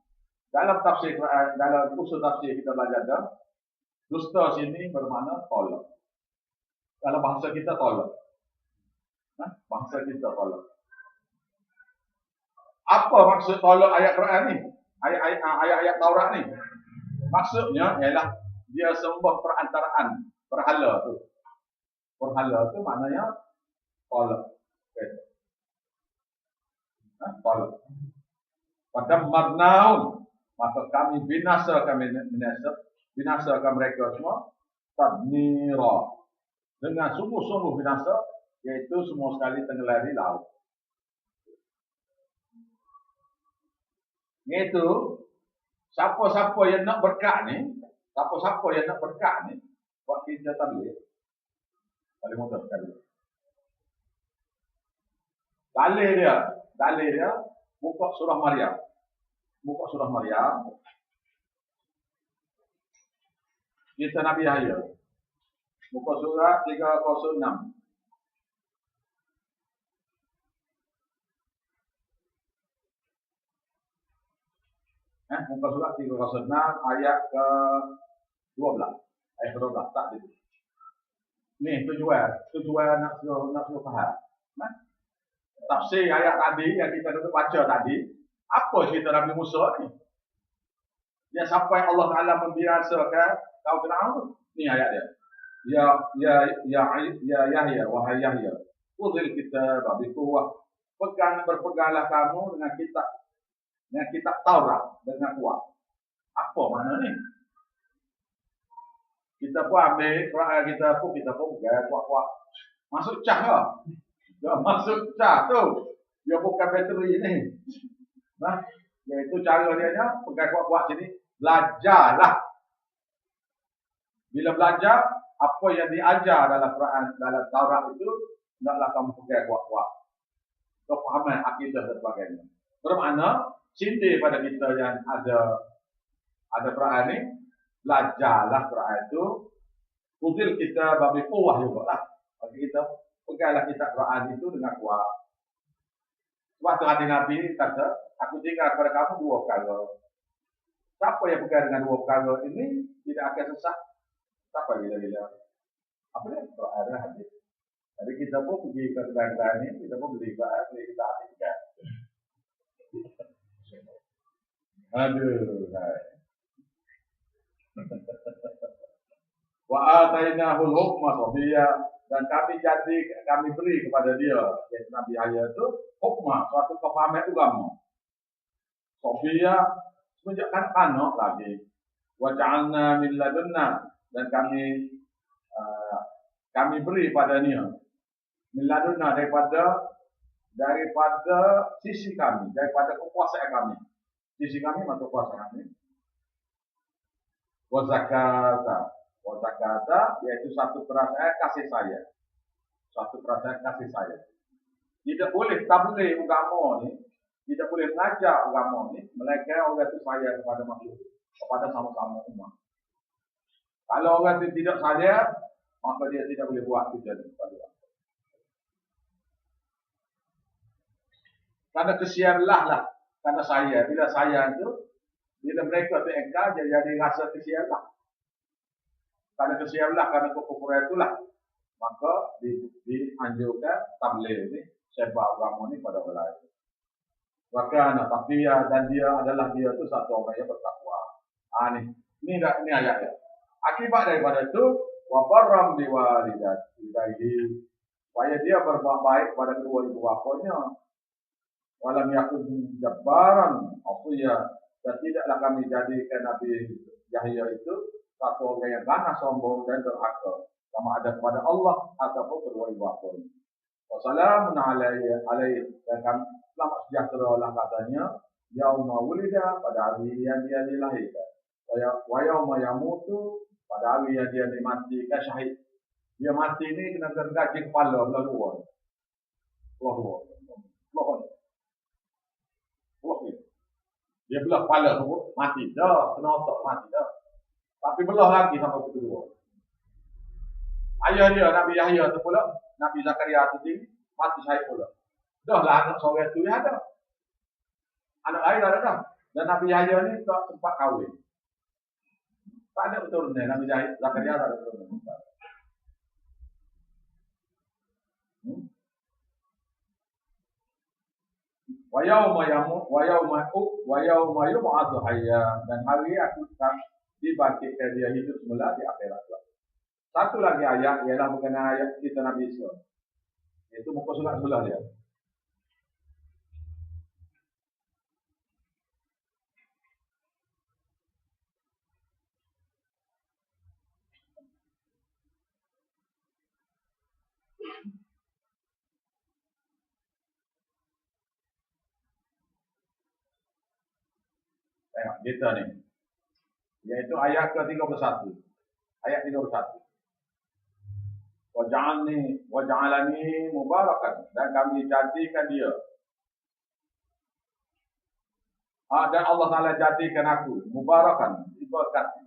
A: Dalam tafsir Quran, dalam usul tafsir kita belajar dah, dusta sini bermakna tolak. Dalam bahasa kita tolak. Bahasa kita tolak. Apa maksud tolak ayat Quran ni? Ayat-ayat Taurat ni? Maksudnya ialah dia sembah perantaraan berhala tu. Berhala tu maknanya tolak. Tolak. Pada marnaun, maka kami binasakan mereka semua tadmira, dengan sungguh-sungguh binasa, iaitu semua sekali tenggelam di laut. Iaitu siapa-siapa yang nak berkat ni, buat kita tabligh paling mudah sekali. Dalil dia buka surah Maryam. Kita Nabi Yahya. Buka surah 306. Muka surat 306 ayat ke-12. Ayat ke-12 tak gitu. Ni tujuan nak suruh faham. Tafsir ayat tadi yang kita duduk baca tadi, apa cerita Nabi Musa ni? Yang sampai Allah Taala membinasakan kaum Firaun. Ni ayat dia. Ya Yahya, wahai Yahya, khudhil kitab biquwwah. Berpeganglah kamu dengan kitab Taurat dengan kuat. Apa makna ni? Kita pun ambil Quran kita pun pegang kuat-kuat. Masuk cah ke? Dia masuk cah tu. Dia bukan bateri ni. Iaitu cara dia pegang kuat-kuat sini. Belajarlah. Bila belajar, apa yang diajar dalam Quran, dalam Taurat itu, hendaklah kamu pegang kuat-kuat. Kefahaman akidah dan sebagainya. Bermakna cinta pada kita yang ada Quran ni, belajarlah Quran itu. Kudil kita babi kuah juga lah. Bagi kita peganglah kitab Quran itu dengan kuat. Sebab tu hati Nabi kata, aku tinggal kepada kamu dua perkara. Siapa yang pegang dengan dua perkara ini tidak akan sesat. Siapa bila-bila. Apa dia? Quran dan hadis. Jadi kita pun pergi ke kedai-kedai ni, kita pun beli kita hadis juga. Aduh. Wa atainahul hukma sabiyya, dan kami beri kepada dia, yaitu Nabi Yahya itu hukma, suatu kefahaman agama. Sabiyya, semenjak anak lagi. Wa ja'alna min ladunna, dan kami beri padanya min ladunna, daripada sisi kami, daripada kekuasaan kami. Sisi kami atau kekuasaan kami. Wa zakata, yaitu satu perasaan kasih sayang. Tidak boleh tabligh agama ni, tidak boleh mengajar agama ni, melainkan orang itu sayang kepada makhluk, kepada sama-sama umat. Kalau orang itu tidak sayang, maka dia tidak boleh buat tujuan kepada orang. Karena kesianlah lah, karena sayang. Bila sayang itu, bila mereka terengkar, jadi rasa kesianlah. Karena kesianlah, karena kekufuran itulah, maka dianjurkan tabligh ni, sebar agama ni pada orang lain. Wakana taqiya, dan dia itu satu orang yang bertakwa. Ini ayat ya. Akibat daripada itu, wa barram biwalidayhi, supaya dia berbuat baik pada kedua ibu bapanya. Walam yakun jabbaran asiya, dan tidaklah kami jadikan Nabi Yahya itu satu orang yang ganas, sombong dan durhaka, sama ada kepada Allah ataupun kedua ibu bapanya. Wassalamun alaihi, dan kami selamat sejahtera lah katanya yauma wulida, pada hari yang dia dilahirkan, wa yauma yamutu, pada hari yang dia dimatikan syahid. Dia mati ni kena gergaji kepala belah dua. Dia belah kepala tu mati dah, kena otak mati dah. Tapi belah lagi sampai kedua. Ayah dia Nabi Yahya tu pula, Nabi Zakaria tu mati syahid pula. Dah lah anak seorang tu yang ada. Anak lain ada dah. Dan Nabi Yahya ni tak sempat kahwin. Tak ada betul ni Nabi Zakaria tak ada betul ni. Wa yauma yub'atsu hayya, dan hari aku akan dibangkitkan dia hidup semula di akhirat. Satu lagi ayat ialah mengenai ayat kita Nabi Isa. Itu muka surat sebelah dia. Tengok kita ni. Iaitu ayat ke-31. Ayat 31. Waja'alani mubarakan, dan kami jadikan dia. Dan Allah Ta'ala jadikan aku mubarakan, diberkati.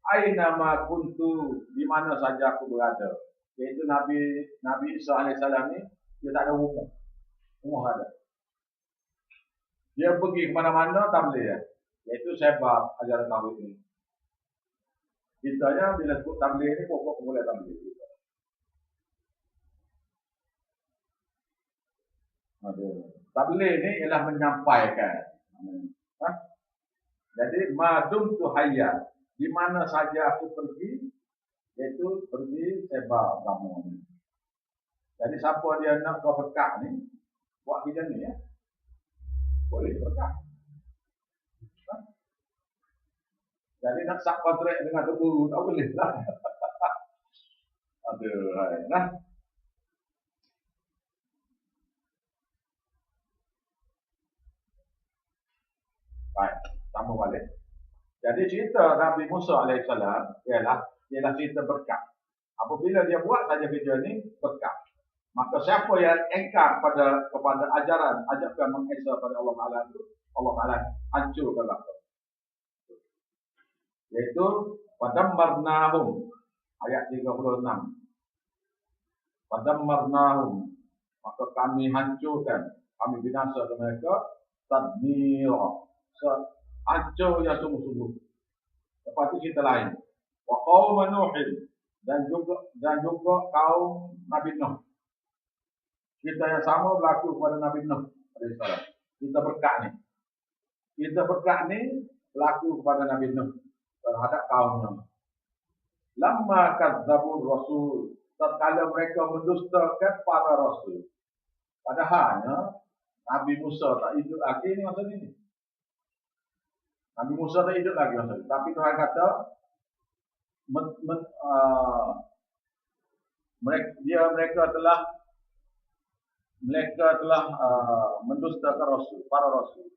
A: Aina ma kuntu, di mana saja aku berada. Iaitu Nabi Isa AS ni, dia tak ada rumah. Rumah ada. Dia pergi ke mana-mana tak boleh ya. Iaitu sebab ajaran tauhid ini. Kitanya bila sebut tabligh ni pokok mulai tabligh. Tabligh ni ialah menyampaikan. Jadi madum tu hayya, di mana saja aku pergi, iaitu pergi sebab kamu ni. Jadi siapa dia nak kau berkat ni, buat kerja ni ya. Boleh berkat. Jadi nak sak kontrak dengan guru tak boleh lah. Aduh, nah. Baik, sama balik. Jadi cerita Nabi Musa AS ialah cerita berkat. Apabila dia buat saja video ni berkat, maka siapa yang engkar kepada ajaran, ajakan mengesa pada Allah Taala itu, Allah Taala hancurkanlah. Yaitu padammarnahum, ayat 36. Padammarnahum, maka kami hancurkan, kami binasakan mereka tadmira, hancur yang sungguh-sungguh. Lepas itu cerita lain, wa qaum Nuhin, dan juga kaum Nabi Nuh. Cerita yang sama berlaku kepada Nabi Nuh alaihissalam. Cerita berkat ni berlaku kepada Nabi Nuh terhadap kaumnya. Lamma kadzdzabur rasul, tatkala mereka mendustakan para rasul. Padahalnya Nabi Musa tak hidup lagi ni masa ni. Nabi Musa tak hidup lagi masa ni. Tapi Tuhan kata mereka telah mendustakan rasul, para rasul.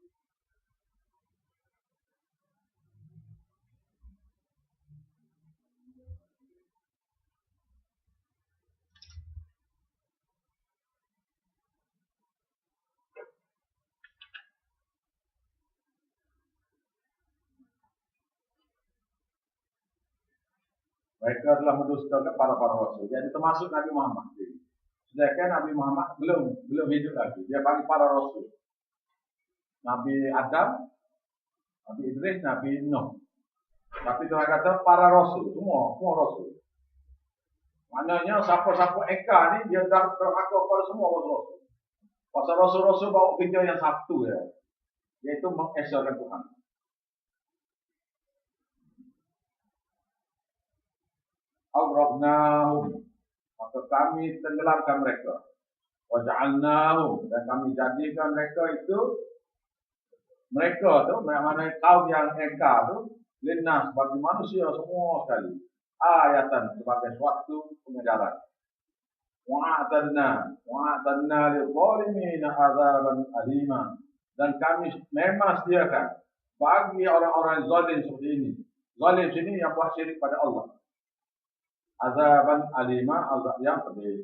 A: Mereka telah mendustakan para rasul. Jadi termasuk Nabi Muhammad. Sedangkan Nabi Muhammad belum hidup lagi. Dia panggil para rasul. Nabi Adam, Nabi Idris, Nabi Nuh. Tapi Tuhan kata para rasul, semua rasul. Maknanya siapa-siapa eka ni dia dah terhakuk pada semua rasul. Pasal Rasul-Rasul bawa kerja yang satu ya, yaitu mengesahkan Tuhan. Aghraqnahum, maka kami tenggelamkan mereka. Waja'alnahum, dan kami jadikan mereka itu, mereka tu, mana kaum yang eka tu, linnas bagi manusia semua sekali. Ayatan sebagai suatu pengejaran. Wa'atadna lil-zalimina azaban alima. Dan kami memang sediakan bagi orang-orang zalim seperti ini. Zalim sini yang buat syirik pada Allah. Azaban alima, azab yang pedih.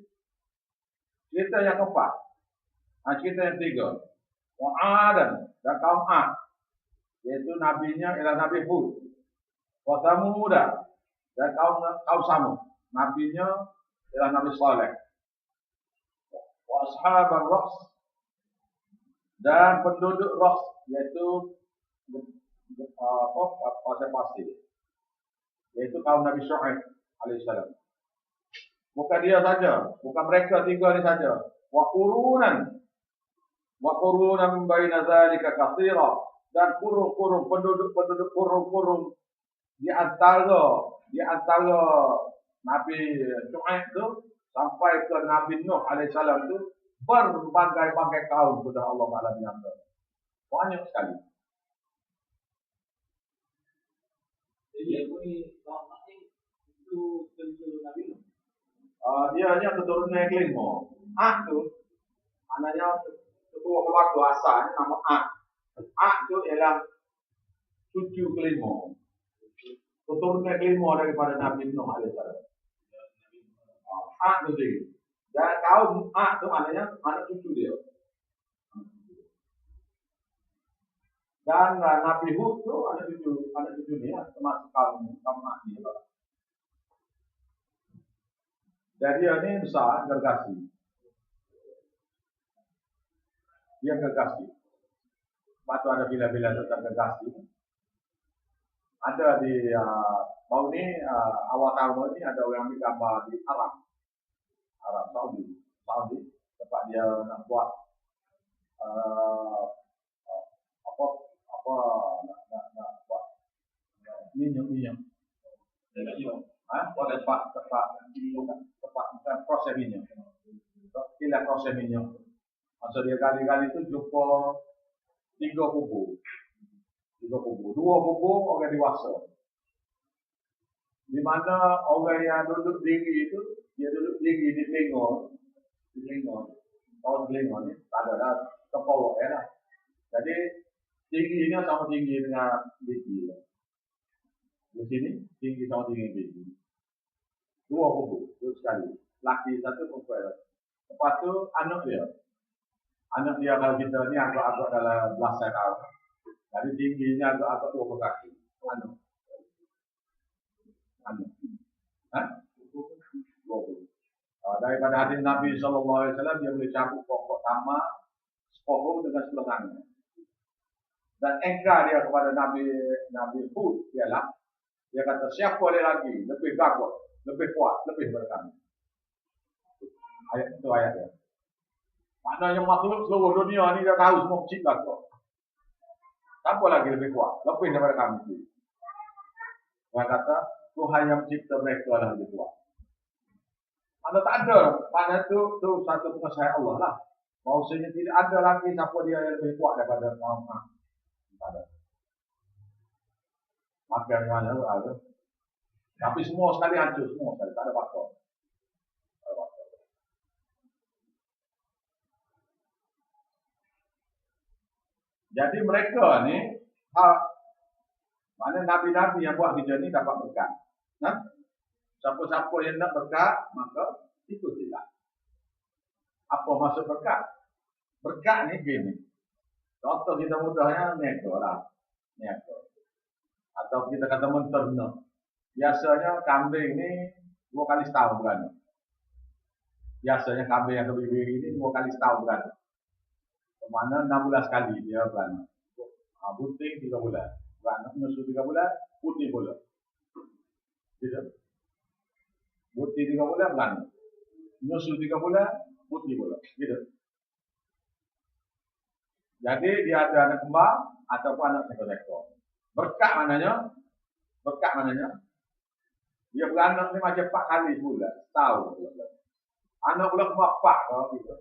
A: Cerita yang keempat. Cerita yang ketiga. Wa'adan, dan kaum Ad, yaitu nabinya ialah Nabi Hud. Wa Samuda, dan kaum Samud, nabinya ialah Nabi Saleh. Wa ashabar Ras, dan penduduk Ras, yaitu pasir-pasir, yaitu kaum Nabi Syuaib alaihissalam. Bukan dia saja, bukan mereka tiga ni saja. Wa qurunan baina zalika katsira, dan kurung-kurung penduduk kurung-kurung di antara Nabi Syuaib tu sampai ke Nabi Nuh alaihissalam tu berbagai-bagai kaum sudah Allah Taala binasa. Banyak sekali.
B: Jadi aku ni kaum asing itu tentu Nabi Nuh.
A: Dia hanya keturunan yang kelima. Tu anaknya ketua keluarga asalnya nama tu ialah cucu kelima. Keturunan kelima daripada Nabi Nuh alaihissalam. Tu dia. Dan kaum tu maknanya anak cucu dia. Dan Nabi Hud tu anak cucu dia termasuk kaum ni. Dan dia ni besar gergasi. Dia gergasi. Sebab tu ada bila-bila tentang gergasi. Ada di bau ni awal tahun ni ada orang ambil gambar di Arab Saudi tempat dia nak buat nak buat minyak buat tempat proses minyak, kilang proses minyak. Masa dia kali-kali tu jumpa 3 kubur, 2 kubur orang dewasa, di mana orang yang duduk tinggi itu dia duduk tinggi di telinga ni, tak ada dah terpawak ya lah. Jadi tingginya sama tinggi dengan gigi. Di sini tinggi sama tinggi gigi. 2 kubur, sekali. Laki satu, perempuan satu. Lepas tu anak dia kalau kita ni agak-agak dalam belasan tahun. Jadi tingginya agak-agak 20 kaki. Anak. 20. Daripada hadis Nabi SAW, dia boleh cabut pokok tama sepohong dengan selengannya. Dan engkar dia kepada Nabi Hud ialah, dia kata siapa boleh lagi lebih gagah, lebih kuat, lebih berkami. Ayat itu ayatnya. Maknanya makhluk seluruh dunia ni dah tahu semua kecil gagah. Siapa lagi lebih kuat, lebih daripada kami. Dia kata Tuhan yang mencipta mereka adalah lebih kuat. Mana tak ada, mana tu satu pengasih Allah lah. Maksudnya tidak ada lagi siapa dia yang lebih kuat daripada kaum. Tak ada. Maka yang mana ada. Tapi semua sekali hancur, semua sekali. Tak ada bakal. Jadi mereka ni, mana nabi-nabi yang buat kerja ni dapat berkat. Siapa-siapa yang nak berkat, maka ikutilah. Apa maksud berkat? Berkat ni gini. Contoh kita mudahnya niaga lah. Atau kita kata menternak. Biasanya kambing ni 2 kali setahun beranak. Biasanya kambing yang berbiri ini 2 kali setahun beranak. Kemana 6 bulan sekali dia beranak. Bunting 3 bulan. Beranak menyusu 3 bulan, putih pula. Gitu. Putih 3 bulan beranak. Menyusu 3 bulan, putih pula. Gitu. Jadi dia ada anak kembar ataupun anak sekor-sekor. Berkak mananya? Berkak mananya? Dia beranak ni macam 4 kali sebulan, setahun. Anak pula kembar 4 kalau gitu.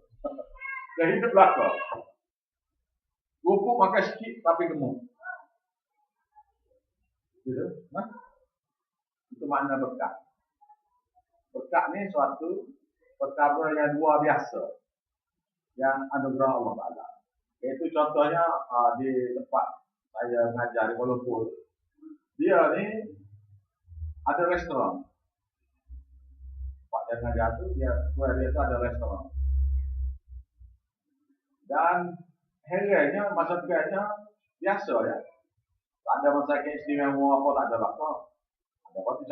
A: Dia hidup belakang. Rupuk makan sikit tapi gemuk. Gitu. Nah, itu makna berkat. Berkat ni suatu perkara yang luar biasa. Yang anugerah Allah Ta'ala. Itu contohnya di tempat saya mengajar di Kuala Lumpur. Dia ni ada restoran. Tempat saya mengajar tu, dia tu ada restoran. Dan herannya, masa kerjanya biasa ya. Tak ada masalah istimewa apa, tak ada apa. Ada waktu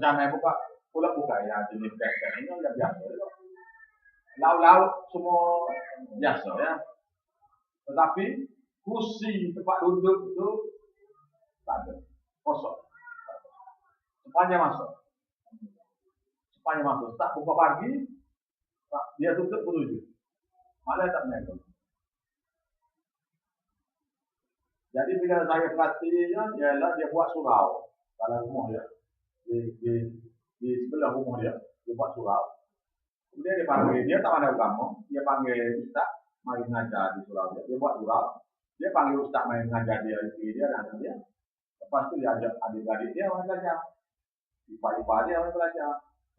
A: canai buka, buka ya, jenis kek-kek ini yang biasa ya. Lauk-lauk semua biasa ya. Tetapi kursi tempat duduk itu tak ada, kosong. Sepanjang masuk, tak buka pagi, dia tutup pukul 7. Malah tak naik. Jadi bila saya perhatinya, ialah dia buat surau dalam rumah dia, di sebelah rumah dia buat surau. Kemudian dia panggil, dia tak ada agama, dia panggil ustaz mari mengajar di surau dia. Dia buat surau, dia panggil ustaz mari mengajar dia dan dia. Lepas tu dia ajak adik-adik dia orang belajar, ipar-ipar dia orang belajar,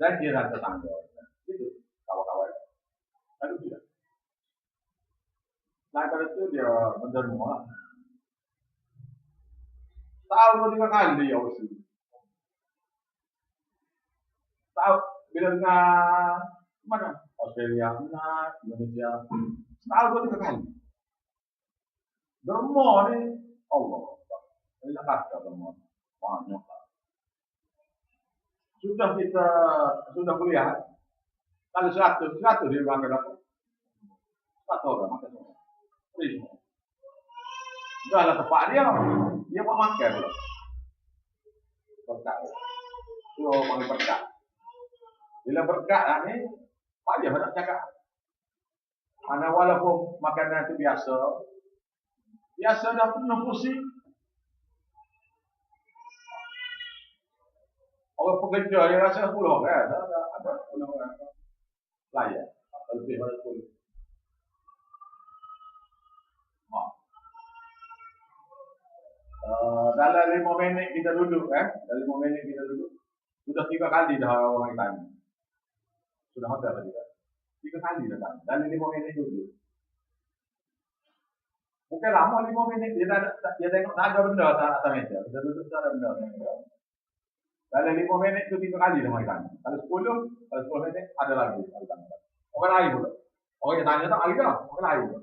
A: dan dia dan tetangga. Itu kawan-kawan. Lalu dia. Daripada itu dia menderma lah. Tahun 2 kali dia usul. Tahu bila dengar mana? Australia, Indonesia. Tahun 2 kali. Derma ni Allah. Ini nak kata derma. Banyak lah. Sudah kuliah. Kalau 100 dia bangga dapat. 1 orang makan semua. Free semua. Dah lah tempat dia buat makan pula. Berkat. Itu orang panggil berkat. Bila berkat lah ni, apa dia nak cakap? Mana walaupun makanan itu biasa dah penuh kursi. Orang pekerja dia rasa 10 kan? Ada 10 orang. Layak. Atau lebih pada 10. Dalam 5 minit kita duduk dalam 5 minit kita duduk. Sudah 3 kali dah orang tanya. Sudah ada tadi kan? 3 kali dah tanya. Dalam 5 minit duduk. Bukan lama 5 minit dia tengok tak ada benda atas meja. Kita duduk tak ada benda. Dalam 5 minit tu 3 kali dah mereka tanya. Kalau 10 minit ada lagi. Orang lain pula. Orang yang tanya tak lagi dah. Orang lain pula.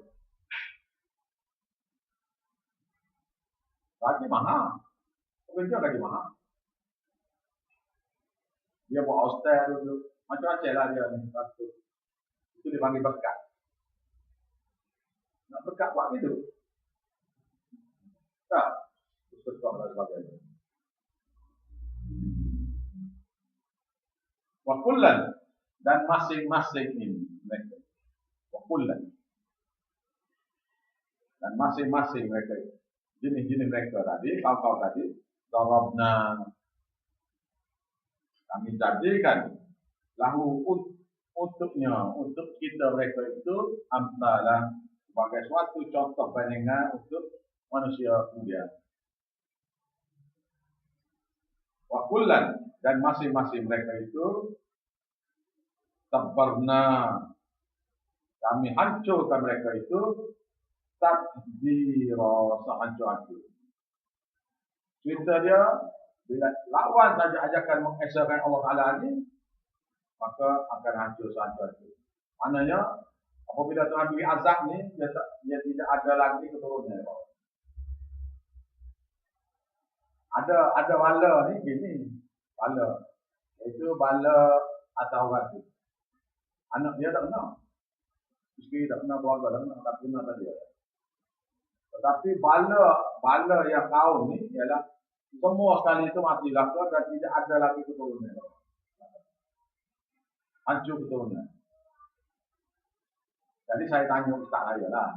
A: Gaji mahal. Pekerja gaji mahal. Dia buat hostel dulu. Macam-macam lah dia ni. Itu dipanggil berkat. Nak berkat buat gitu. Tak. Berkat dan sebagainya. Wakullan. Dan masing-masing ini. Mereka. Wakullan. Dan masing-masing mereka ini. Jenis-jenis mereka tadi, kaum-kaum tadi, darabna, kami jadikan lahu untuknya, untuk kita mereka itu amsalah sebagai suatu contoh bandingan untuk manusia kemudian. Wa kullan, dan masing-masing mereka itu tabarna, kami hancurkan mereka itu takdira, sehancur-hancur. Cerita dia, bila lawan saja ajakan mengesahkan Allah Ta'ala ini, maka akan hancur sehancur-hancur. Maknanya, apabila Tuhan beri azab ni, dia tidak ada lagi keturunannya. Ada bala ni, gini. Bala. Itu bala atas orang tu. Anak dia tak kenal. Isteri tak kenal, keluarga tak kenal tadi. Tetapi bala yang kaum ni ialah semua sekali itu mati lakar dan tidak ada lagi keturunan. Hancur keturunan. Jadi saya tanya ustaz saya lah.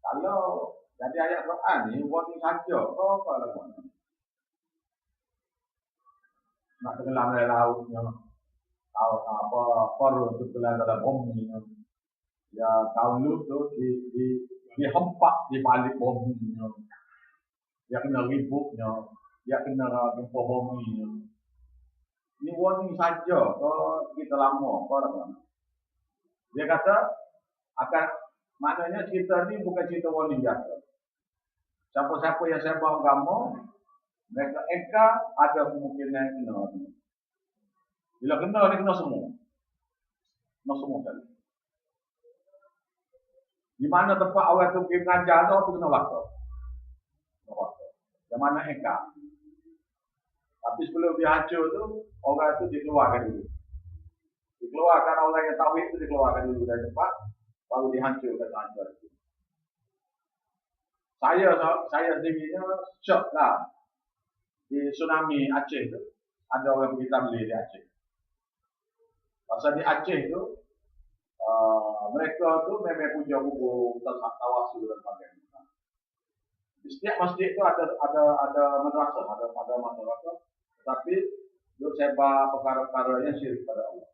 A: Kalau jadi ayat Quran ni warning saja, apa lah buat? Nak tenggelam dalam lautnya, tahu apa koru tu tenggelam dalam bumi, ya tahu lu tu dihempak di balik bumi, dia kena ributnya, dia kena gempa bumi. Ini warning saja, kalau kita lama, apa lah buat? Dia kata akan maknanya cerita ni bukan cerita warning biasa. Siapa-siapa yang sembah agama, mereka ada kemungkinan kena. Bila kena ni kena semua. Kena semua kali. Di mana tempat orang tu pergi mengajar tu kena belaka. Yang mana Tapi sebelum dia hancur tu, orang tu dikeluarkan dulu. Dikeluarkan orang yang tauhid tu dikeluarkan dulu dari tempat, baru dihancurkan hancur. Saya sendirinya shock lah. Di tsunami Aceh tu, ada orang pergi tabligh di Aceh. Pasal di Aceh tu, mereka tu memang puja buku tawasul dan sebagainya. Di setiap masjid tu ada madrasah, ada madrasah, tapi untuk sebar perkara-perkara yang syirik pada Allah.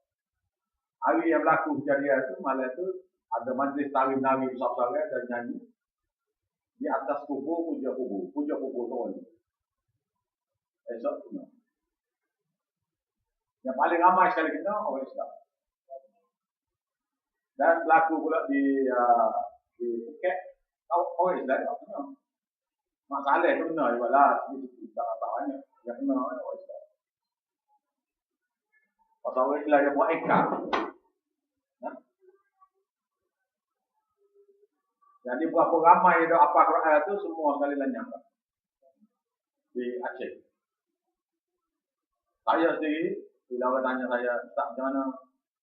A: Hari yang berlaku kejadian tu, malam tu ada majlis tari-nari besar-besar dan nyanyi di atas kubur, puja kubur tu. Esok kena. Yang paling ramai sekali kena orang Islam. Dan berlaku pula di Phuket, orang Islam tak kena. Mak Saleh tu kena juga lah, tak banyak. Yang kena orang Islam. Pasal orang Islam yang buat ekar. Jadi berapa ramai ada apa Quran tu semua sekali lenyap di Aceh. Saya sendiri, bila orang tanya saya, tak macam mana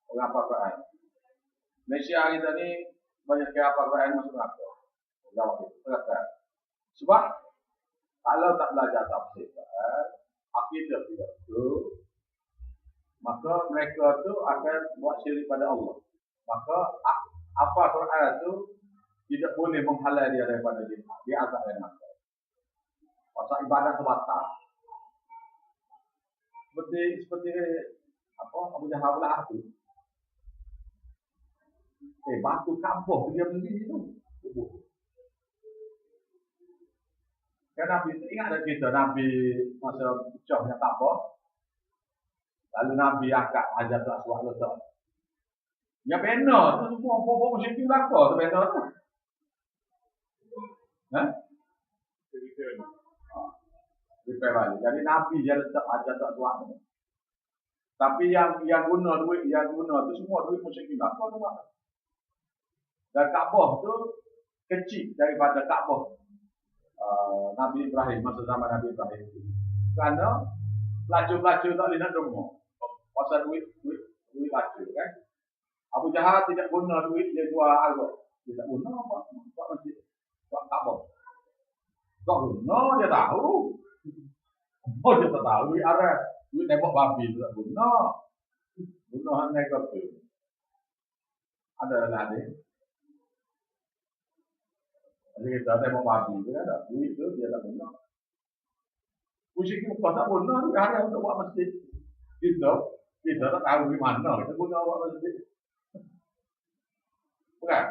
A: orang apa Quran. Malaysia kita ni banyak kira apa Quran masuk neraka. Jawab itu, terangkan. Sebab kalau tak belajar tafsir Quran, akidah tidak betul, maka mereka tu akan buat syirik pada Allah. Maka apa Quran tu tidak boleh menghalang dia daripada dia azab dan neraka. Pasal ibadat terbatal. Seperti apa Abu Jahal pula tu. Batu kampung dia beli tu. Kan Nabi ingat ada cerita Nabi masa pecahnya Kaabah. Lalu Nabi akad Hajar Aswad letak. Ya benar tu semua apa-apa mesti belaka tu benar tu. Jadi Nabi dia letak Hajar Aswad. Tapi yang guna duit, tu semua duit musyrikin belaka tu. Dan Kaabah tu kecil daripada Kaabah Nabi Ibrahim, masa zaman Nabi Ibrahim. Kerana pelacur-pelacur tak boleh nak dengar. Pasal duit pelacur kan. Abu Jahal tidak guna duit dia jual harga. Dia tak guna buat masjid. Buat Kaabah. Tak guna dia tahu. Dia tak tahu duit arah. Duit tembok babi tu tak guna. Guna hang naik tu. Ada lah ni. Jadi kita tembok babi tu ada. Duit tu dia tak guna. Pusing kita tak guna duit arah untuk buat masjid. Kita tak tahu di mana kita guna buat masjid. Bukan?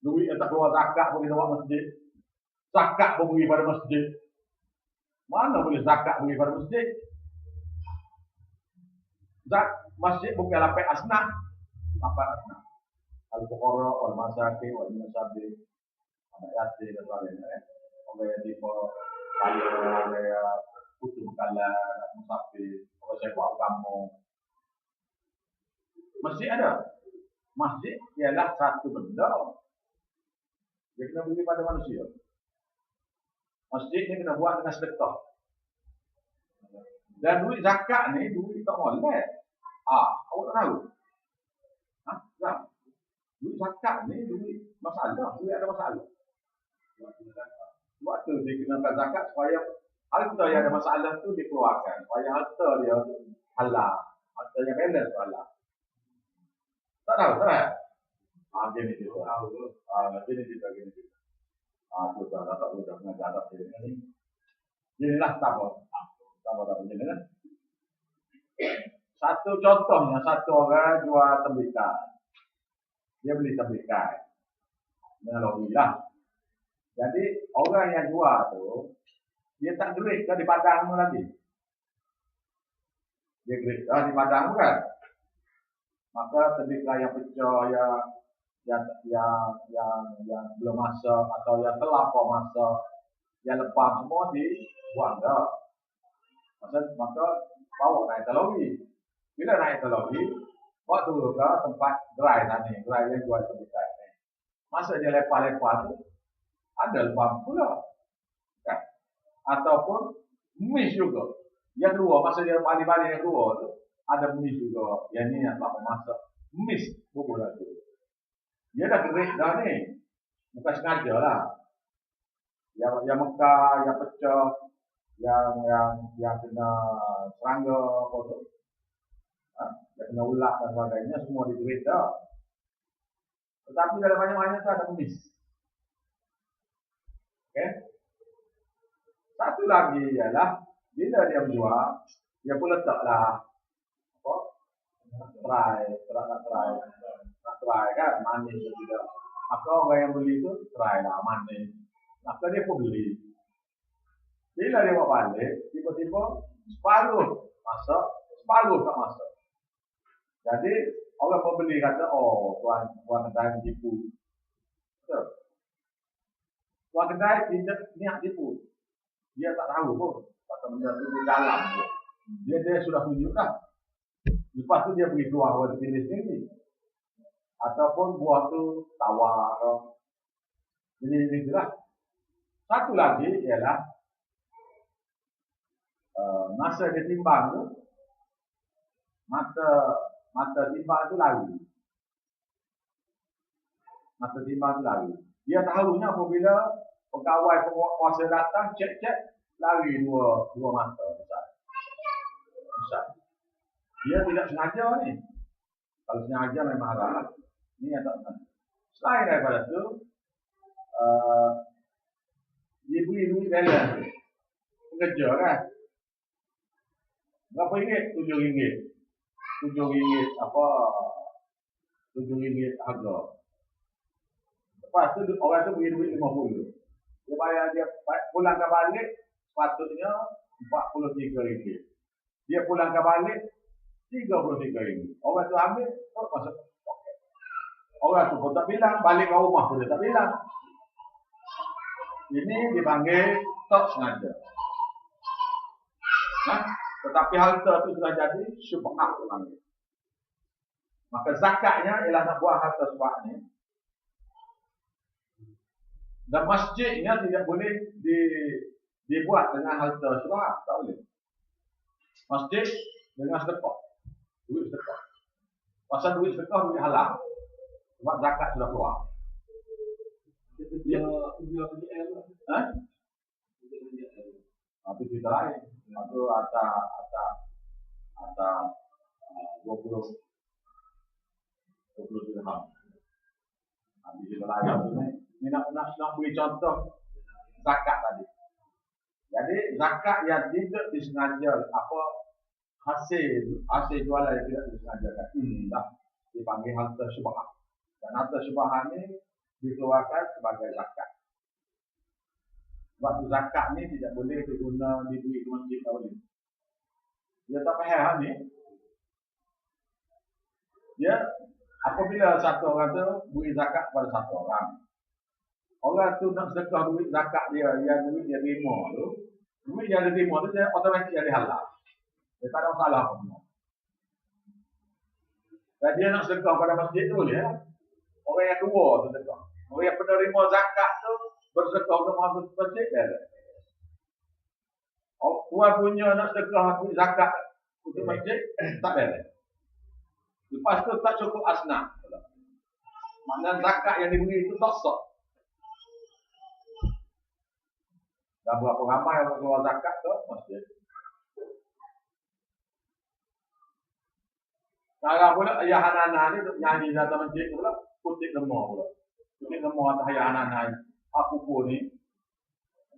A: Duit yang tak keluar zakat pun kita buat masjid. Zakat pun beri pada masjid. Mana boleh zakat beri pada masjid? Masjid bukan lapik asnaf. Lapik asnaf. Al-Fuqara, Al-Masakin, Al-Masakin, anak yatim dan sebagainya. Orang yang kaya, orang yang putus bekalan, musafir, orang yang buat agama. Masjid ada. Masjid ialah satu benda. Dia kena beri pada manusia. Masjid ni kena buat dengan sedekah. Dan duit zakat ni, duit tak molek. Awak tak tahu? Tak. Duit zakat ni, duit masalah. Duit ada masalah. Sebab tu dia kenakan zakat supaya harta yang ada masalah tu dikeluarkan. Supaya harta dia halal. Harta yang balance halal. Tak tahu, tak? Gini gitu. Gini gitu. Itu udah ngajar ini. Inilah tabor. Ini kan. Satu contohnya, satu orang jual tembikar. Dia beli tembikar. Dengan logi lah. Jadi orang yang jual tuh, dia tak gerik kan di padangmu lagi. Dia gerik di padangmu kan. Maka tembikar yang pecah, yang belum masak atau yang terlampau masak, yang lepas semua dibuang dah. Maka bawa naik teknologi. Bila naik teknologi, bawa turun ke tempat gerai tadi, gerai yang jual tembikar ini. Masa dia lepas-lepas tu, ada lepas pula. Kan? Ataupun mis juga. Yang dua, masa dia balik-balik yang dua tu, ada mis juga. Yang ni yang tak masak. Mis, bubur lah tu. Dia dah gerik dah ni. Bukan sengaja lah. Yang mekar, yang pecah, yang kena serangga, apa tu. Yang kena ulat dan sebagainya, semua digerik dah. Tetapi dalam banyak-banyak tu ada mis. Okay? Satu lagi ialah, bila dia menjual, dia pun letaklah apa? Try kan, manis atau tidak. Maka orang yang beli tu try lah, manis. Maka dia pun beli. Bila dia bawa balik, tiba-tiba separuh masak, separuh tak masak. Jadi orang pembeli kata, oh tuan kedai tipu. Betul? Tuan kedai tidak niat tipu. Dia tak tahu pun. Kata benda tu di dalam pun. Dia sudah tunjuk dah. Lepas tu dia pergi keluar buat pilih sendiri. Ataupun buah tu tawar atau jadi itulah. Satu lagi ialah masa dia timbang tu, mata timbang tu lari. Mata timbang tu lari. Dia tahunya apabila pegawai penguasa datang cek lari dua mata besar. Dia tidak sengaja ni. Kalau sengaja memang haram. Ini yang tak sengaja. Selain daripada itu, dia beri duit balance. Pekerja kan. Berapa ringgit? RM7. RM7 apa? RM7 harga. Lepas tu orang tu beri duit RM50. Dia bayar dia pulangkan balik sepatutnya RM43. Dia pulangkan balik RM33. Orang tu ambil, masuk poket. Orang tu pun tak bilang, balik ke rumah pun dia tak bilang. Ini dipanggil tak sengaja. Tetapi harta itu sudah jadi syubhat dipanggil. Maka zakatnya ialah nak buang harta syubhat ni. Dan masjidnya tidak boleh dibuat dengan harta syubhat, tak boleh. Masjid dengan sedekah. Duit sedekah. Pasal duit sedekah duit halal. Sebab zakat sudah keluar. Dia pergi air lah. Itu cerita lain. Itu ada 20 dirham. Habis cerita lain. Ini nak beri contoh zakat tadi. Jadi zakat yang tidak disengaja hasil jualan yang tidak disengajakan inilah dipanggil harta syubhat. Dan harta syubhat ini dikeluarkan sebagai zakat. Sebab zakat ni tidak boleh diguna di duit masjid, tak boleh. Dia tak faham ni. Dia apabila satu orang tu beri zakat kepada satu orang. Orang tu nak sedekah duit zakat dia, yang duit dia terima tu. Duit yang dia terima tu dia otomatik jadi halal. Dia tak ada masalah apa semua. Dan dia nak sedekah pada masjid tu boleh. Orang yang dua tu sedekah. Orang yang penerima zakat tu bersedekah untuk masuk masjid dia. Tuan punya nak sedekah duit zakat untuk masjid, tak boleh. Lepas tu tak cukup asnaf. Maknanya zakat yang diberi itu tak sah. Dan berapa ramai orang keluar zakat ke masjid. Sekarang pula Ayah Hanana ni nyanyi datang masjid pula. kutip lemah pula. Kutip lemah atas ayah anak-anak. Aku pun ni,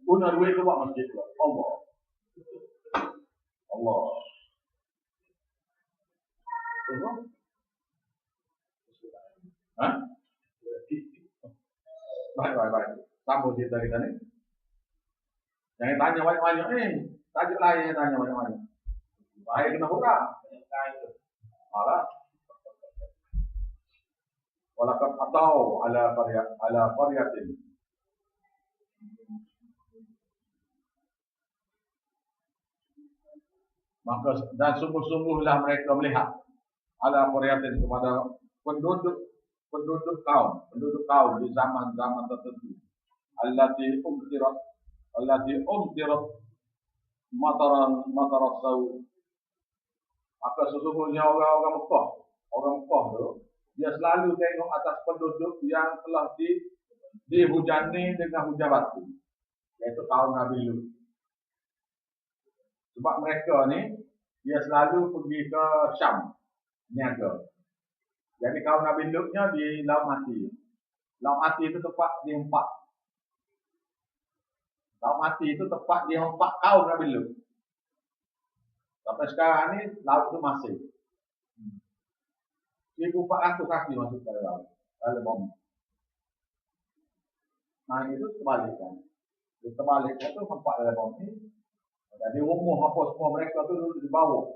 A: guna duit tu buat masjid pula. Allah. Allah. Tengok. Ha? Baik. Sambung cerita kita ni. Jangan tanya banyak-banyak ni. Tajuk lain yang tanya banyak-banyak. Baik kena hurah. Malah. Walakat atau ala qaryatin. Maka dan sungguh-sungguhlah mereka melihat ala qaryatin kepada penduduk kaum di zaman-zaman tertentu. Allati umtirat mataran sau. Maka sesungguhnya orang Mekah tu dia selalu tengok atas penduduk yang telah dihujani dengan hujan batu, iaitu kaum Nabi Lut. Sebab mereka ni dia selalu pergi ke Syam niaga. Jadi kaum Nabi Lutnya di Laut Mati. Laut Mati itu tepat di empat. Laut Mati itu tepat di empat kaum Nabi Lut. Sampai sekarang ni laut itu masih 1,400 kaki masuk ke laut. Dalam bom. Nah itu terbalikkan. Terbalikkan itu tempat dalam bom ni. Jadi rumah apa semua mereka tu duduk di bawah.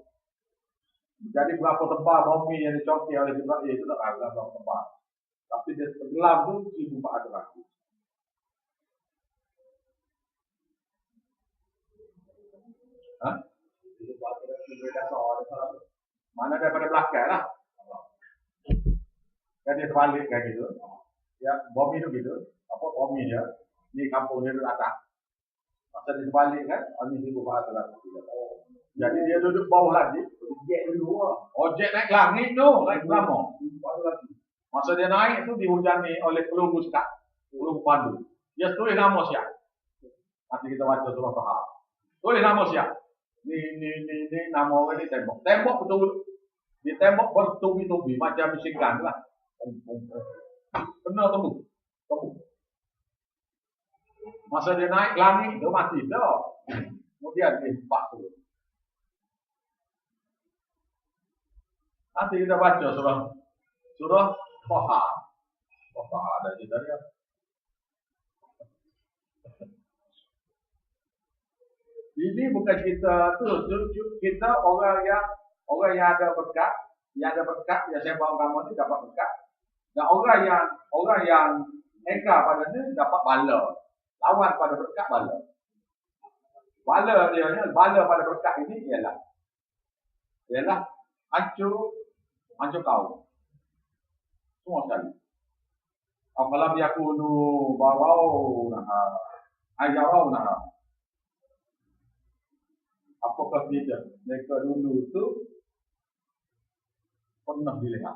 A: Jadi berapa tebal bumi yang dicongkir oleh Jibril itu tak ada berapa tebal. Tapi dia tenggelam tu 1,400 kaki. Hah? Mana daripada belakang lah. Jadi terbalik kayak gitu. Ya, bumi tu gitu. Apa bumi dia? Ni kampung dia duduk atas. Masa dia terbalik kan, ini 1,400 kaki. Jadi dia duduk bawah lagi. Ojek naik langit tu, naik lama. Masa dia naik tu dihujani oleh peluru sekat, peluru pandu. Dia tulis nama siap. Nanti kita baca surah Taha. Tulis nama siap. Ni nama orang ni tembok. Tembok betul. Di tembok bertubi-tubi macam bisikan lah. Kena tembuk. Masa dia naik langit dia mati dah. Kemudian dia batu. Nanti kita baca surah Taha. Taha ada di dalamnya. Ini bukan kita kita orang yang ada berkat, yang sembah agama ni dapat berkat. Dan orang yang engkar pada ni dapat bala. Lawan pada berkat bala. Bala pada berkat ini ialah hancur kau. Semua sekali. Apalam yakunu ayyarawna. Apakah tidak mereka dulu itu pernah dilihat?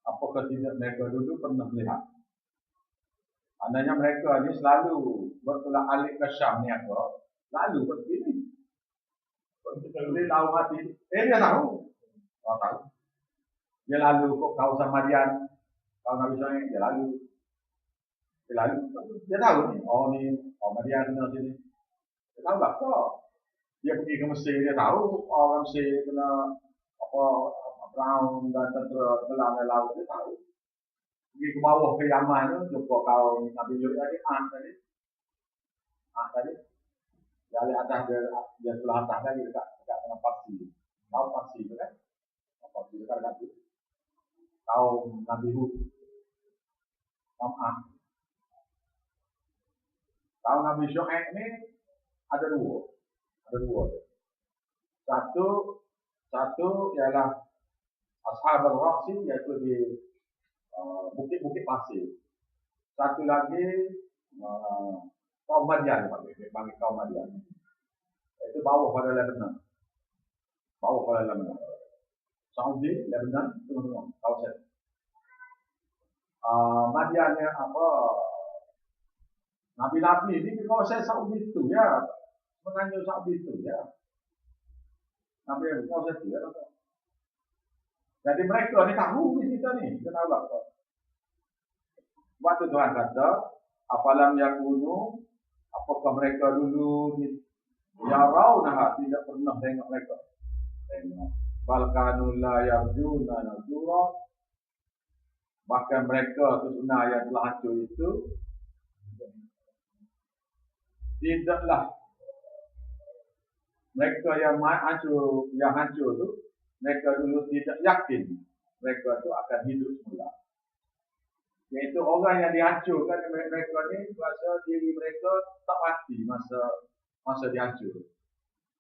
A: Apakah tidak mereka dulu pernah melihat? Andainya mereka ni selalu berulang alik ke Syam ni apa? Lalu begini. Dia tahu mati. Dia tahu. Oh, tahu. Dia lalu kok kawasan Madian. Kalau Nabi Syaiq dia lalu. Dia tahu ni. Madian kena sini. Dia tahu tak kok. Dia pergi ke Mesir, dia tahu orang Mesir kena Firaun dan tentera telah laut, dia tahu. Pergi ke bawah ke Yaman tu, jumpa kaum Nabi Lut tadi. Dari atas dia sebelah atas lagi dekat dengan Parsi. Tahu Parsi tu kan? Parsi dekat tu. Kaum Nabi Hud. Kaum Nabi Syuaib ni ada dua. Satu ialah Ashab al-Raqsi, iaitu di bukit-bukit pasir. Satu lagi kaum Madian, panggil kaum Madian. Itu bawah pada Lebanon. Saudi, Lebanon, semua kawasan. Madian yang Nabi-Nabi ni di kawasan Saudi itu ya. Menanya Saudi itu ya. Nabi yang kawasan itu ya. Jadi mereka ni tahu kita ni. Kita tahu apa. Waktu Tuhan kata, apalam yang kuno, apakah mereka dulu ni ya raunaha, tidak pernah tengok mereka. Tengok. Balkanul la yarjuna nazura. Bahkan mereka tu sebenarnya yang telah hancur itu tidaklah mereka yang hancur tu, mereka dulu tidak yakin mereka tu akan hidup semula. Iaitu orang yang dihancurkan mereka ni rasa diri mereka tak pasti masa dihancur.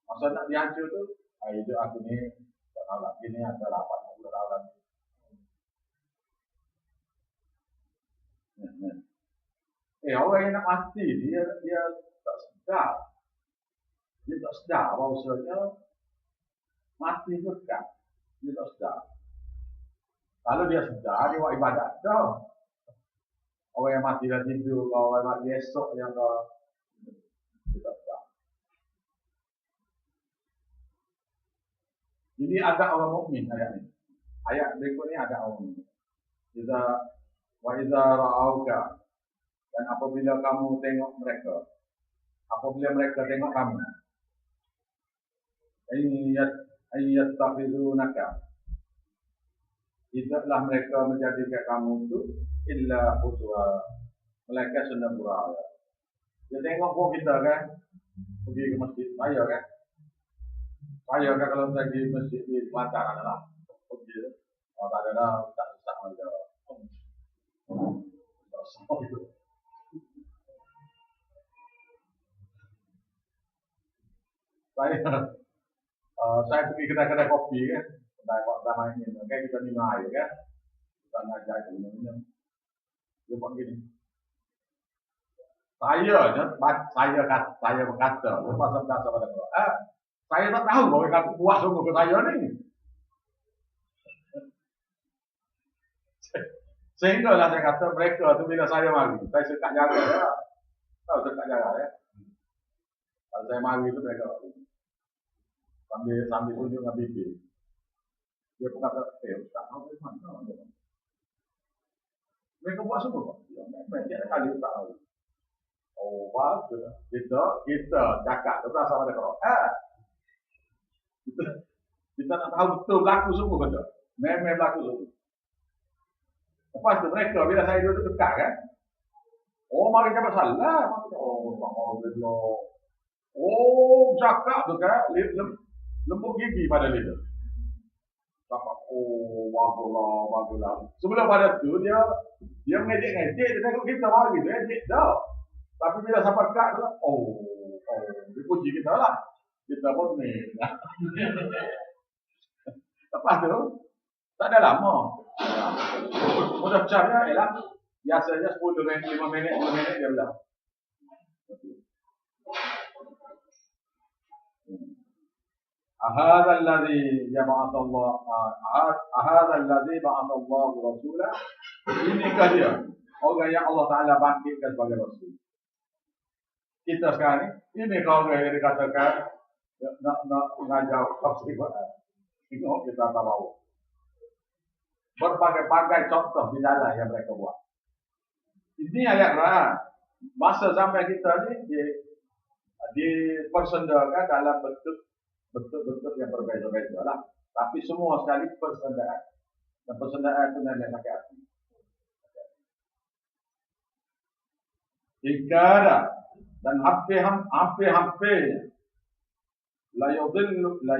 A: Masa nak dihancur tu, hidup aku ni tak tahu lah, gini adalah 80 tahun lagi. Orang yang nak mati dia tak sedar. Dia tak sedar bahawasanya mati itu dekat. Dia tak sedar. Kalau dia sedar, dia buat ibadat dah. Orang yang mati dah tidur, orang yang mati esok yang dia tak sedar. Jadi ada orang mukmin ayat ni. Ayat berikut ni ada orang mukmin. Wa iza ra'auka, dan apabila kamu tengok mereka, apabila mereka tengok kamu, ayyattakhizunaka, tidaklah mereka menjadikan kamu itu illa huzwa, melainkan senda-gurau. Dia tengok pun kita kan, pergi ke masjid, saya kan kalau pergi ke masjid di Kelantan adalah pergi, tak ada dah, tak susah aja. Saya pergi kedai-kedai kopi kan, kedai ramai ini, kan kita minum air kan, kita ngajar itu minum. Dia buat gini. Saya berkata, lepas sabda kepada Allah, saya tak tahu bahawa kamu buat sungguh ke saya ni. Sehingga lah saya kata mereka tu bila saya mari, saya sekat jaga ya. Tahu sekat jaga ya. Kalau saya mari tu mereka sambil tunjuk dengan bibir. Dia pun kata, tak tahu dari mana. Mereka buat semua. Mereka kali tak tahu. Oh, bagus. Kita cakap tu berasa pada kalau. Kita tak tahu betul berlaku semua benda. Memang berlaku semua. Lepas tu mereka bila saya duduk dekat kan, mari jawab salah. Cakap tu kan, lembut gigi pada lidah. Cakap, baguslah. Sebelum pada tu dia ngejek-ngejek, dia tengok kita mari, dia ngejek dah. Tapi bila sampai dekat tu, dia puji kita lah. Kita pun ni. Lepas tu, tak ada lama. Mudah caranya ialah biasanya 10 minit, 5 minit, 10 minit dia bilang. Ahadha alladhi ba'atha Allah rasulah. Inikah dia orang yang Allah Ta'ala bangkitkan sebagai rasul. Kita sekarang ini kalau orang yang dikatakan nak mengajar tafsir Quran. Tengok kita tahu. Berbagai-bagai contoh di dalam yang mereka buat. Ini ayat Quran. Masa sampai kita ni dipersendakan dalam bentuk yang berbeza-beza lah. Tapi semua sekali persendaan. Dan persendaan itu memang pakai hati. Jika ada dan hampir-hampir la yudilluna.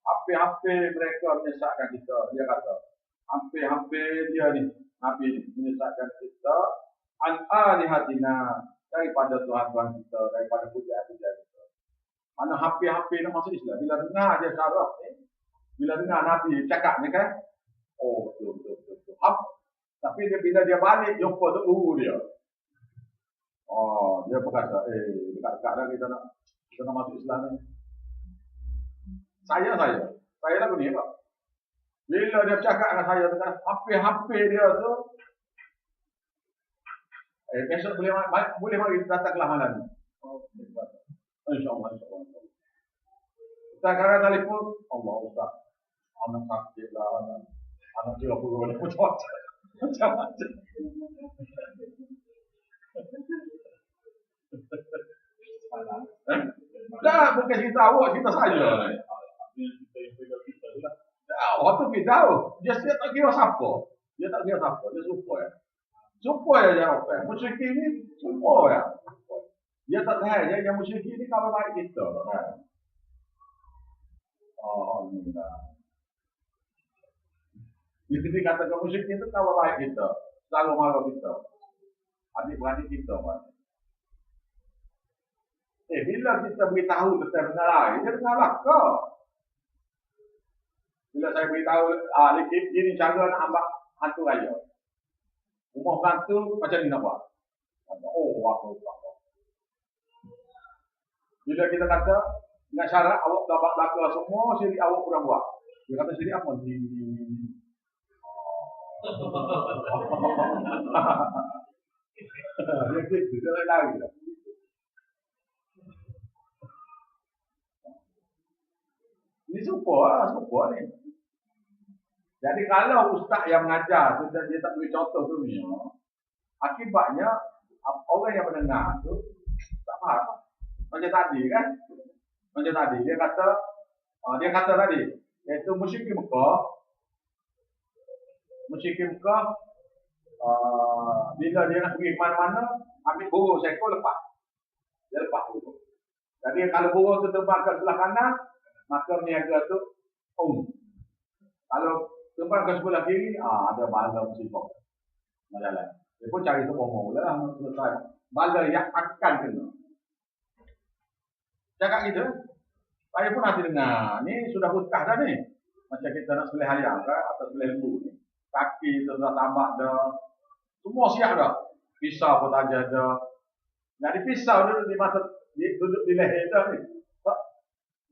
A: Hampir-hampir mereka menyesatkan kita. Dia kata, hampir-hampir dia ni, Nabi ni, menyesatkan kita an alihatina, daripada Tuhan-Tuhan kita, daripada pujian-pujian kita. Mana hampir-hampir nak masuk Islam. Bila dengar dia syarah ni, bila dengar Nabi cakap ni kan, betul. Tapi bila dia balik, jumpa tu dia. Dia berkata, dekat-dekat dah kita nak masuk Islam ni. Saya lagu ni Pak. Bila dia bercakap dengan saya tu kan, hampir-hampir dia tu, besok boleh mari datanglah malam ni. InsyaAllah. Ustaz kadang telefon, Allah Ustaz, anak sakit lah, anak 30 macam-macam. Dah, bukan cerita awak, cerita saya. Waktu kita tahu, dia tak kira siapa. Dia tak kira siapa, dia supaya. Supaya dia apa? Musyrik ni supaya. Dia tak tahu je yang musyrik ni kalau baik kita. Oh, alhamdulillah. Jadi kata musyrik itu kalau baik kita, selalu malu kita. Adik-beradik kita, Pak. Bila kita beritahu tentang benda lain, dia dengarlah kau. Bila saya beritahu, ini cara nak ambil hantu raya. Rumah hantu macam ni nak buat. Oh, aku. Bila kita kata, dengan syarat awak dapat belaka semua, syirik awak kurang buat. Dia kata syirik apa? Dia gitu, dia lari. Ini super ni. Jadi kalau ustaz yang mengajar tu dia tak beri contoh tu ni, akibatnya orang yang mendengar tu tak faham. Macam tadi kan? Macam tadi dia kata tadi, iaitu musyrik Mekah. Musyrik Mekah bila dia nak pergi ke mana-mana, ambil burung seekor lepas. Dia lepas burung. Jadi kalau burung tu terbang ke sebelah kanan, maka niaga tu Kalau terbang ke sebelah kiri, ada bala musibah. Jalan. Dia pun cari tu bohong lah selesai. Bala yang akan kena. Cakap gitu. Saya pun nanti dengar. Ni sudah butkah dah ni. Macam kita nak sembelih ayam kan, atau sembelih lembu ni. Kaki tu dah tambak dah. Semua siap dah. Pisau pun tajam dah. Jadi pisau duduk di mata, duduk di leher dah ni.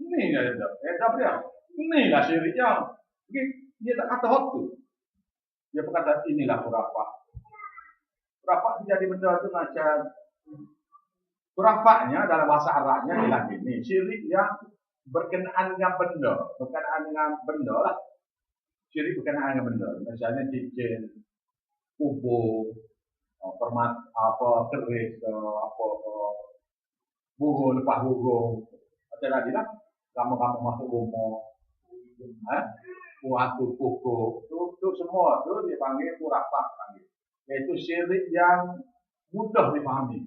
A: Ini dia dah. Dah dia. Inilah syiriknya. Dia tak kata waktu. Dia berkata inilah khurafat. Khurafat jadi benda tu macam khurafatnya dalam bahasa Arabnya ialah ini. Syirik yang berkenaan dengan benda. Berkenaan dengan benda lah. Syirik berkenaan dengan benda. Misalnya cincin, kubur, keris, burung, lepas burung. Macam tadi lah. Kamu masuk rumah. Hantu pokok. Itu semua tu dipanggil khurafat. Iaitu syirik yang mudah dipahami.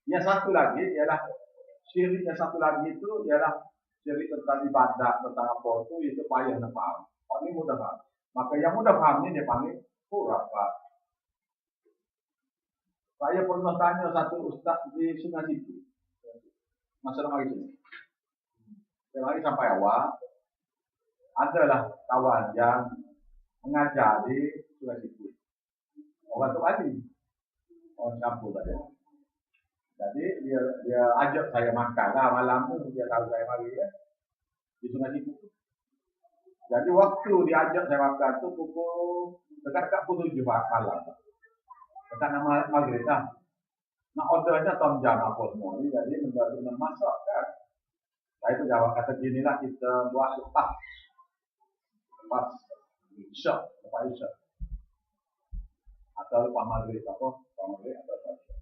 A: Yang satu lagi ialah syirik yang satu lagi itu ialah syirik tentang ibadat, tentang apa itu payah nak faham. Ini mudah faham. Maka yang mudah faham ini dia panggil khurafat. Saya pernah tanya satu ustaz di Sungai Situ. Masalah hari ini. Saya hari sampai awal. Adalah kawan yang mengajar di Sungai Situ. Orang tu Bali. Orang kampung tadi. Jadi dia ajak saya makan lah malam tu. Dia tahu saya mari ya. Di Sungai Situ. Jadi waktu dia ajak saya makan tu pukul dekat pukul 7 malam. Dekat nama maghrib lah. Nak ordernya tahun jam apa semua ni. Jadi menjadi masak kan. Saya tu jawab kata gini lah kita buat lepas isyak, lepas isyak. Atau lepas maghrib apa? Lepas maghrib atau lepas isyak.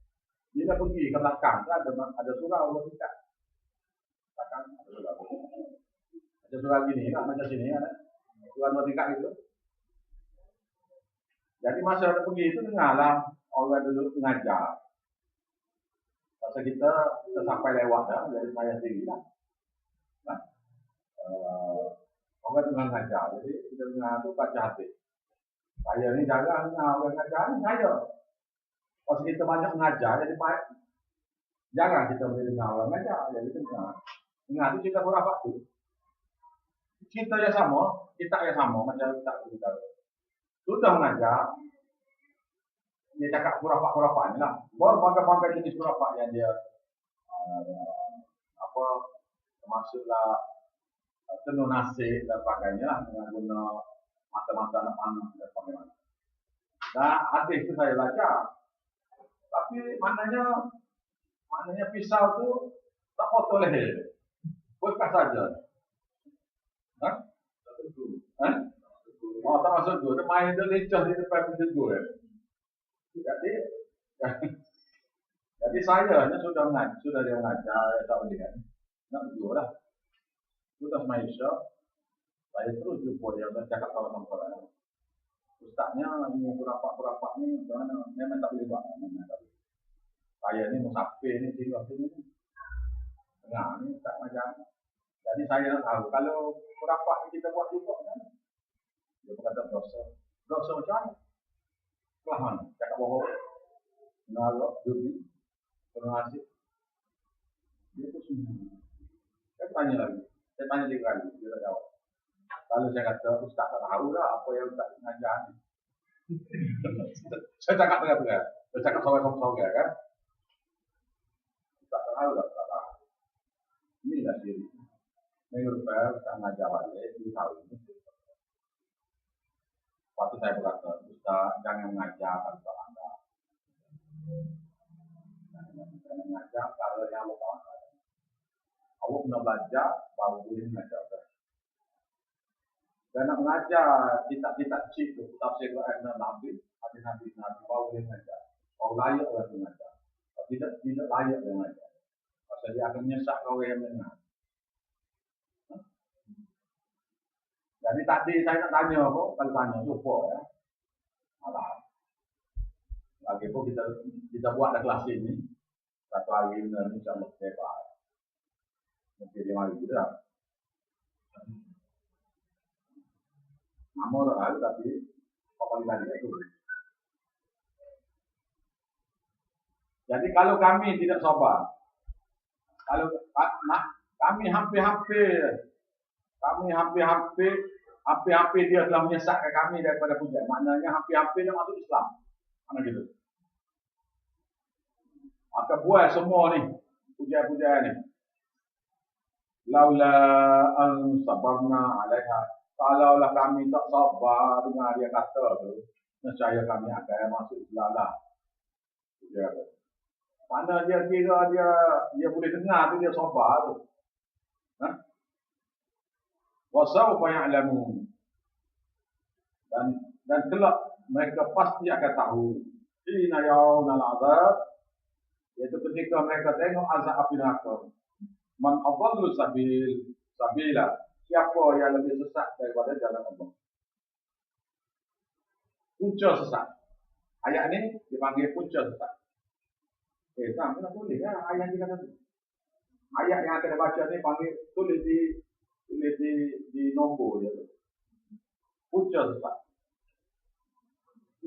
A: Dia dah pergi ke belakang tu ada surau bertingkat. Belakang ada surau bertingkat. Ada surau gini lah macam sini kan. Surau bertingkat itu. Jadi masa dia pergi itu dengarlah orang duduk mengajar. Pasal kita sampai lewat dah, jadi saya sendiri lah. Orang tengah mengajar, jadi kita dengar tu baca hati. Saya ni jarang dengar orang mengajar ni saya. Pasal kita banyak mengajar, jadi jarang kita boleh dengar orang mengajar. Jadi kita dengar tu cerita khurafat tu. Cerita yang sama, kitab yang sama macam kitab kita. Sudah mengajar, dia cakap khurafat-khurafat ni lah. Berbagai-bagai jenis khurafat yang dia termasuklah tenun nasib dan sebagainya lah dengan guna mata-mata anak panah dan sebagainya. Dan hadis itu saya baca. Tapi maknanya pisau tu tak potong leher. Berkah saja. Hah? Hah? Oh, tak masuk gua. Dia main dia lecah di depan pintu gua. Jadi, jadi saya hanya sudah dia mengajar, tak boleh kan? Nak dua lah. Sudah Malaysia, saya terus jumpa dia dan cakap sama orang. Ustaznya ini purapak ni, memang tak boleh buat. Saya ni musafir ni tinggal sini. Tengah ni tak macam. Jadi saya nak tahu kalau purapak ni kita buat juga kan? Dia berkata dosa. Dosa macam mana? Kelah mana? Cakap bohong. Mengalah, judi, pengasih. Dia tu semua. Saya tanya lagi. Saya tanya dia kali. Dia tak jawab. Kalau saya kata, Ustaz tak tahu lah apa yang Ustaz mengajar ni. Saya cakap tengah-tengah. Saya cakap saudara-saudara kan. Ustaz tak tahu lah. Tak tahu. Inilah diri. Minggu depan Ustaz mengajar balik. Dia tahu ini. Lepas tu saya berkata, Ustaz jangan mengajar kalau Anda. Jangan mengajar kalau yang Allah tahu. Allah pernah belajar, baru boleh mengajar. Dan nak mengajar kitab-kitab cik tu, tafsir Quran Nabi, hadis Nabi, baru boleh mengajar. Baru layak orang mengajar. Kalau tidak layak dia mengajar. Pasal dia akan menyesatkan orang yang mendengar. Jadi tadi saya nak tanya apa, kalau tanya lupa ya. Malah. Lagi pun kita buat dah kelas ini. Satu hari ni insya-Allah hebat. Mungkin dia mari kita. Nama orang tapi apa tadi itu. Jadi kalau kami tidak sabar, kalau kami hampir-hampir dia telah menyesatkan kami daripada pujian. Maknanya hampir-hampir dia masuk Islam. Mana gitu. Akan buat semua ni pujian-pujian ni. Laula an sabarna alaiha. Kalaulah kami tak sabar dengan dia kata tu, nescaya kami akan masuk Islam lah. Mana dia kira dia boleh dengar tu dia sabar tu. Wasaufa ya'lamun. Dan kelak mereka pasti akan tahu. Ina yaunal azab, iaitu ketika mereka tengok azab api neraka. Man adallu sabila. Siapa yang lebih sesat daripada jalan Allah? Punca sesat. Ayat ni dipanggil punca sesat. Tak boleh kan ayat ni kata tu. Ayat yang akan dibaca ni panggil tulis di nombor dia tu. Punca sesat.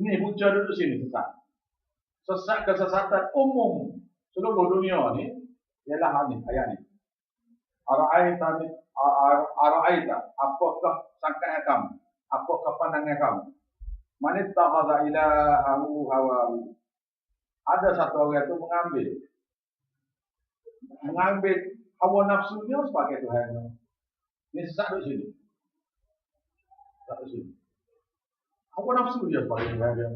A: Ini punca duduk sini sesat. Sesat kesesatan umum seluruh dunia ni ialah ayat ni. Ara'aita, apakah sangkaan kamu? Apakah pandangan kamu? Man ittakhadha ilahahu hawahu. Ada satu orang itu mengambil hawa nafsunya sebagai Tuhan. Ini sesat di sini. Hawa nafsu dia sebagai Tuhan dia.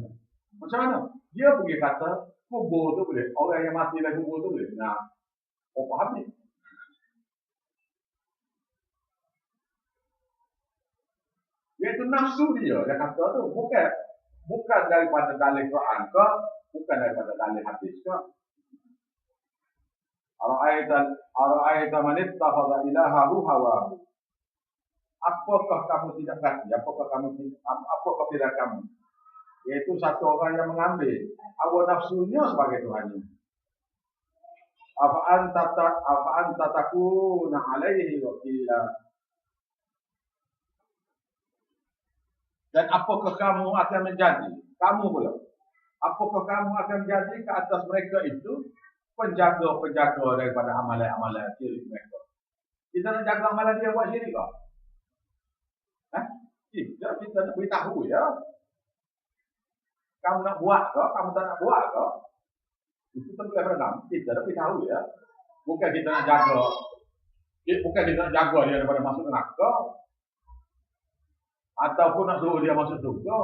A: Macam mana? Dia pergi kata kubur tu boleh. Orang yang mati dalam kubur tu boleh. Nah, apa habis? Iaitu nafsu dia kata tu bukan daripada dalil Quran ke, bukan daripada dalil hadis ke. Ara'aita man ittakhadha ilahahu hawahu. Apakah kamu tidak kaki? Apakah tidak kamu? Iaitu satu orang yang mengambil hawa nafsunya sebagai Tuhannya. Apa anta takuna alaihi wakila. Dan apakah kamu akan menjadi? Kamu pula. Apakah kamu akan menjadi ke atas mereka itu penjaga-penjaga daripada amalan-amalan syirik mereka? Kita nak jaga amalan dia buat syirik kah? Kita nak beritahu ya. Kamu nak buat kah? Kamu tak nak buat kah? Itu terbuka pada kamu. Kita nak beritahu ya. Bukan kita nak jaga dia daripada masuk neraka. Ataupun nak suruh dia masuk surga.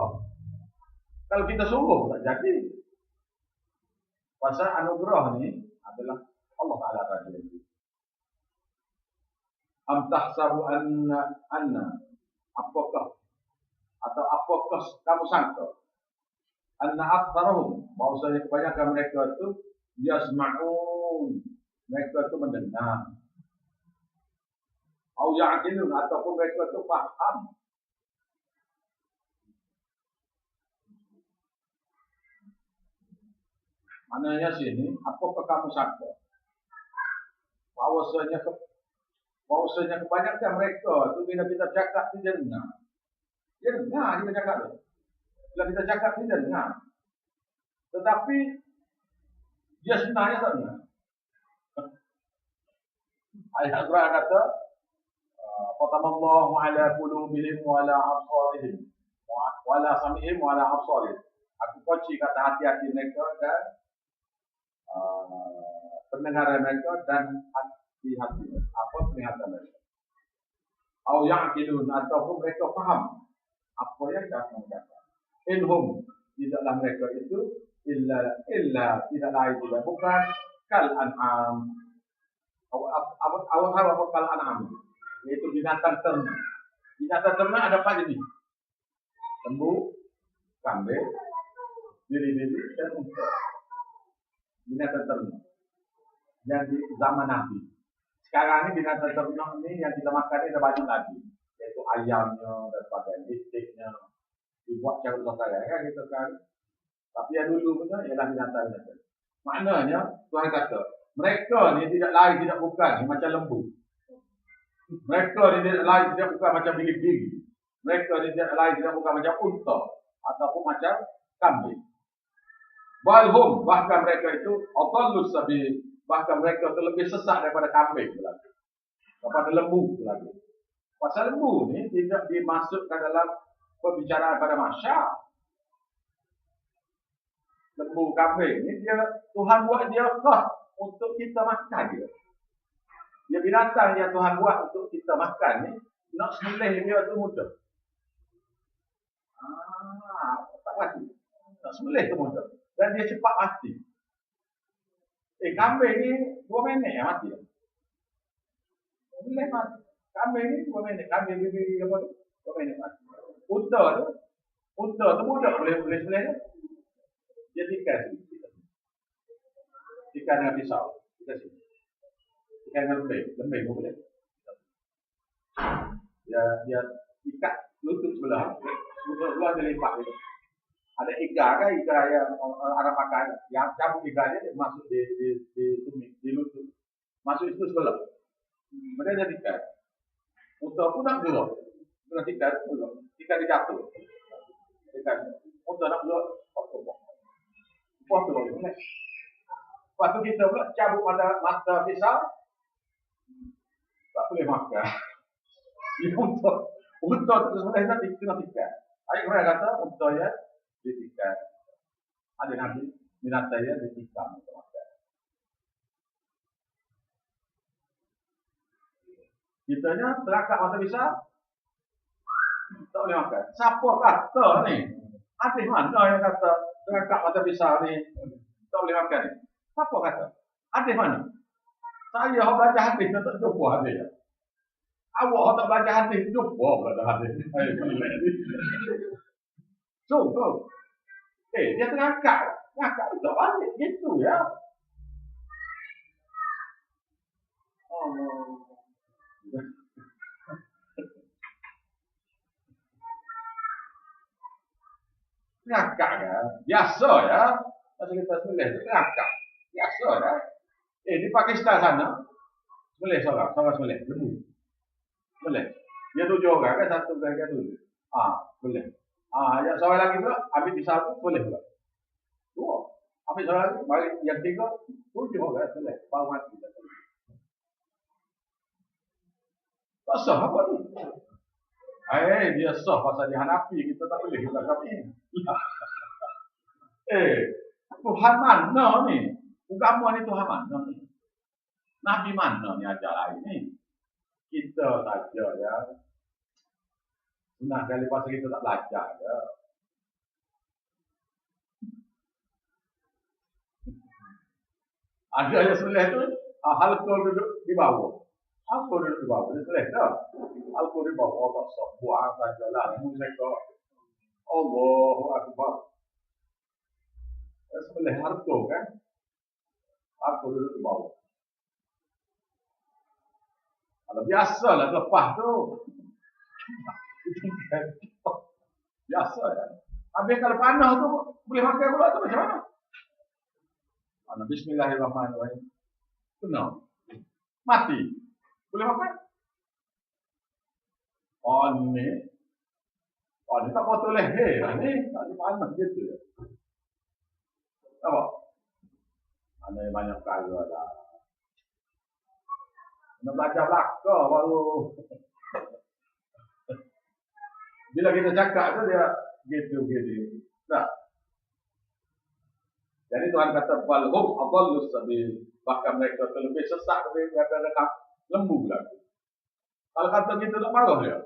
A: Kalau kita suruh tak jadi. Pasal anugerah ni adalah Allah Ta'ala tadi. Am tahsabu anna apakah kamu sangka anna aktsarahum bahwasanya kebanyakan mereka itu yasma'un, mereka itu mendengar, au ya'qilun ataupun mereka itu paham. Maknanya sini, apakah kamu sangka bahwasanya kebanyakan mereka itu bila kita cakap dia dengar. Dia dengar kita cakap tu. Bila kita cakap dia dengar. Tetapi dia sebenarnya tak dengar. Ayat Al-Quran kata, "Fatamallahu ala qulubihim wa ala absarihim wa ala sam'ihim wa ala absarihim." Aku kunci kata hati-hati mereka dan pendengaran mereka dan hati-hati apa penglihatan mereka. Au ya'qilun ataupun mereka faham apa yang dah mereka. Inhum tidaklah mereka itu illa tidak lain tidak bukan kal an'am. Awal kal an'am yaitu binatang ternak. Binatang ternak ada apa jadi? Lembu, kambing, biri-biri dan unta. Binatang ternak yang di zaman Nabi. Sekarang ini binatang ternak ini yang kita makan ini ada banyak lagi, yaitu ayamnya dan sebagainya, istiqnya dibuat cara saya kan gitu kan. Tapi yang dulu punya ialah binatang-binatang. Maknanya Tuhan kata mereka ni tidak lain tidak bukan macam lembu. Mereka ni tidak lain tidak bukan macam biri-biri. Mereka ni tidak lain tidak bukan macam unta ataupun macam kambing. Balhum bahkan mereka itu adallus sabil, bahkan mereka itu lebih sesat daripada kambing lagi, daripada lembu lagi. Pasal lembu ni tidak dimasukkan dalam pembicaraan pada masyarakat. Lembu kambing ni dia Tuhan buat dia khas untuk kita makan dia. Dia binatang yang Tuhan buat untuk kita makan ni, nak sembelih dia tu mudah. Tak mati. Nak sembelih tu mudah. Dan dia cepat mati. Kambing ni 2 minit yang mati. Boleh mati. Kambing ni 2 minit. Kambing bibir apa tu? 2 minit mati. Unta tu mudah boleh sembelih tu. Dia tikai sini. Tikai dengan pisau. Tikai sini. Tikai dengan lembing pun boleh. Dia ikat lutut sebelah. Lutut sebelah dia lipat gitu. Ada iga yang Arab pakai, yang cabut iganya dia masuk di lutut, masuk itu sebelah. Mereka jadi ikat. Unta pun nak gelap, dengan ikat gelap, ikat dia jatuh. Ikat, unta nak gelap, buat tu boleh. Lepas tu kita pula cabut mata pisau, tak boleh makan. Ini unta tu sebenarnya kena ikat. Ayat Quran kata unta ya ditikat. Ada Nabi binatang yang ditikam untuk makan. Kitanya terangkat mata pisau, tak boleh makan. Siapa kata ni? Ada mana yang kata terangkat mata pisau ni tak boleh makan ni? Siapa kata? Ada mana? Saya yang belajar hadis tak jumpa hadis. Awak tak belajar hadis jumpa belajar hadis. So, dia terangkat tak balik gitu ya. Terangkat ya, biasa ya. Masa kita sembelih itu terangkat, biasa ya. Di Pakistan sana, sembelih seorang sembelih, lembu. Sembelih. Dia 7 orang kan, 1 orang 7. Boleh. Yang seorang lagi pula, ambil pisau tu, boleh pula. 2. Ambil seorang lagi, balik yang 3, 7 orang boleh. Baru mati. Tak sah apa tu? Dia sah pasal dia Hanafi, kita tak boleh kita kami. Tuhan mana ni? Agama ni Tuhan mana ni? Nabi mana ni ajar lain ni? Kita saja ya. Nah, kali pasal kita tak belajar ya. Ada yang sembelih tu, halqul duduk di bawah. Aku duduk di bawah, dia selesai. Aku di bawah, tak sebuah sajalah. Mereka, Allahu Akbar. Sebelah harta kan. Aku duduk di bawah. Kalau biasa lah lepas tu. Biasa ya. Habis kalau panah tu boleh makan pula tu macam mana? Bismillahirrahmanirrahim. Kena. Mati. Boleh makan? Oh ni tak potong leher lah ni. Tak dipanah gitu ya. Apa? Ada banyak perkara dah. Nak belajar belaka baru. Bila kita cakap tu dia gitu. Tak. Jadi Tuhan kata balhum adallus sabil. Bahkan mereka terlebih sesat daripada lembu lagi. Kalau kata kita tak marah dia.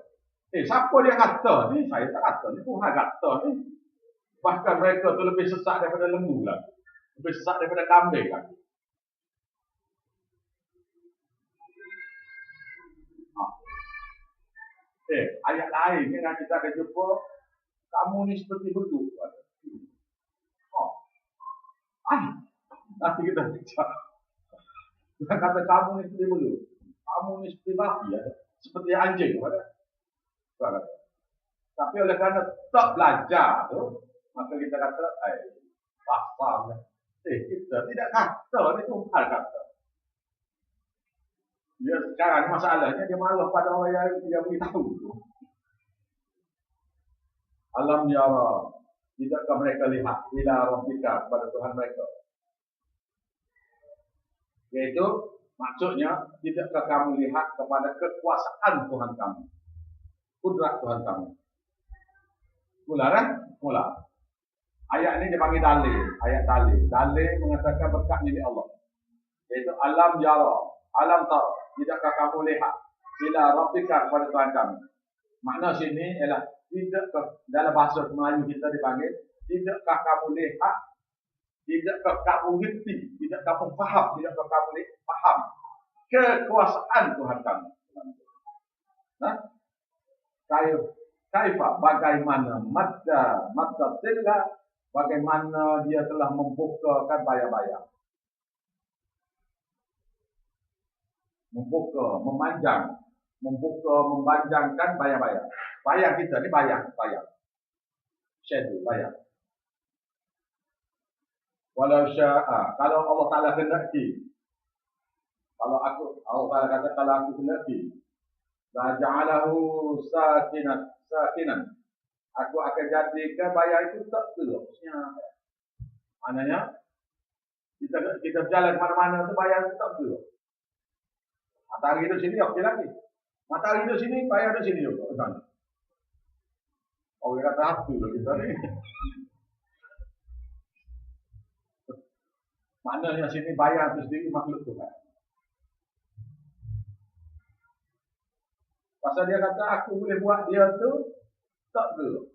A: Siapa dia kata ni? Saya tak kata ni. Tuhan kata ni. Bahkan mereka terlebih sesat daripada lembu lagi. Lebih sesat daripada kambing lagi. Ayat lain ni kita akan jumpa. Kamu ni seperti beduk. Nanti kita bicara. Dia kata kamu ni seperti beduk. Kamu ni seperti babi. Seperti anjing. Tapi oleh kerana tak belajar tu, maka kita kata, pasal. Kita tidak kata. Dia Tuhan kata. Dia sekarang masalahnya dia marah pada orang yang dia beritahu tu. Alam yara, tidakkah mereka lihat ila rabbika kepada Tuhan mereka? Yaitu maksudnya tidakkah kamu lihat kepada kekuasaan Tuhan kamu, kudrat Tuhan kamu. Mula kan? Mula. Ayat ini dipanggil dalil. Ayat dalil. Dalil mengatakan berkat milik Allah. Yaitu alam yara, alam tara. Tidakkah kamu lihat ila rabbika kepada Tuhan kamu? Makna sini ialah tidakkah, dalam bahasa Melayu kita dipanggil, tidakkah kamu lihat, tidakkah kamu ngerti, tidakkah kamu faham, tidakkah kamu faham kekuasaan Tuhan kamu. Nah, kaifa, bagaimana madda tilla, bagaimana dia telah membukakan bayar-bayar. Membuka, mempanjangkan bayar-bayar. Bayar kita ni bayar. Schedule, bayar. Walau sya'a, kalau Allah Ta'ala kendaki, Allah Ta'ala kata kalau aku kendaki, la ja'alahu sakinan, aku akan jadikan bayar itu tak terusnya. Maknanya, kita berjalan ke mana-mana tu bayar itu tak terus. Matahari hidup sini, okey lagi. Matahari hidup sini, bayar hidup sini juga. Orang kata hati lah kita ni. Maknanya sini bayar itu sendiri makhluk Tuhan. Pasal dia kata aku boleh buat dia tu tak ke.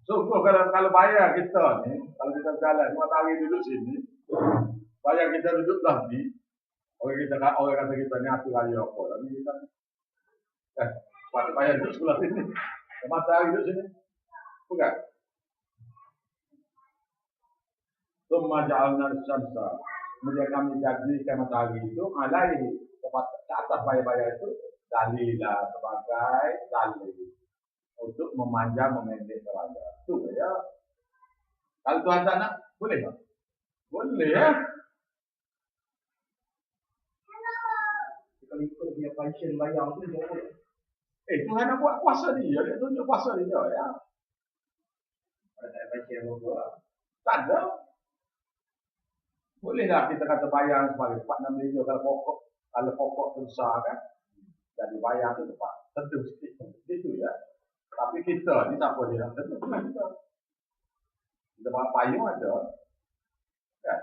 A: Sungguh kalau bayar kita ni, kalau kita berjalan, matahari duduk sini, bayar kita duduklah ni. Orang kata kita ni hati raya apa. Tapi kita bayar duduk sebelah sini. Matahari duduk sini. Bukan? Summa ja'alna syamsa. Kemudian kami jadikan matahari itu alaihi, ke atas bayar-bayar itu dalilah, sebagai dalil untuk memanjang memendek bayar. Itu ya. Kalau Tuhan tak nak, boleh tak? Boleh ya. Kalau ikut dia passion bayar tu dia boleh. Tuhan nak buat kuasa dia tunjuk kuasa dia ya. Ada tak passion apa? Tak ada. Bolehlah kita kata bayar sebagai 4-6 kalau pokok tu besar kan. Jadi bayar tu tepat. Tentu sikit. Itu ya. Tapi kita ni siapa dia nak tentu kita. Kita payung ada. Kan?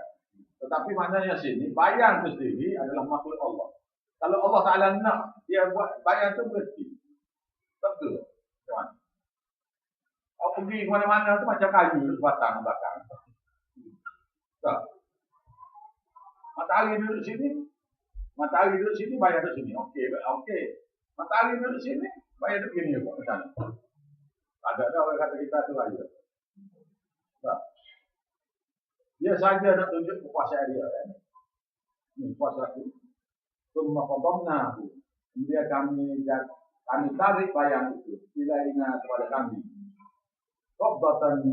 A: Tetapi maknanya sini bayar tu sendiri adalah makhluk Allah. Kalau Allah Ta'ala nak dia buat bayar tu berhenti. Tak ke? Macam mana? Kalau pergi ke mana-mana tu macam kayu tu batang belakang. Tak. Matahari duduk sini, Matahari duduk sini, bayar duduk sini. Okey. Matahari duduk sini, bayar duduk sini juga. Macam mana? Ada orang kata kita tu raya. Tak. Dia saja nak tunjuk kekuasaan dia kan. Ini kuasa aku. Summa qadamna. Kemudian kami tarik bayang itu ilaina kepada kami. Qabdan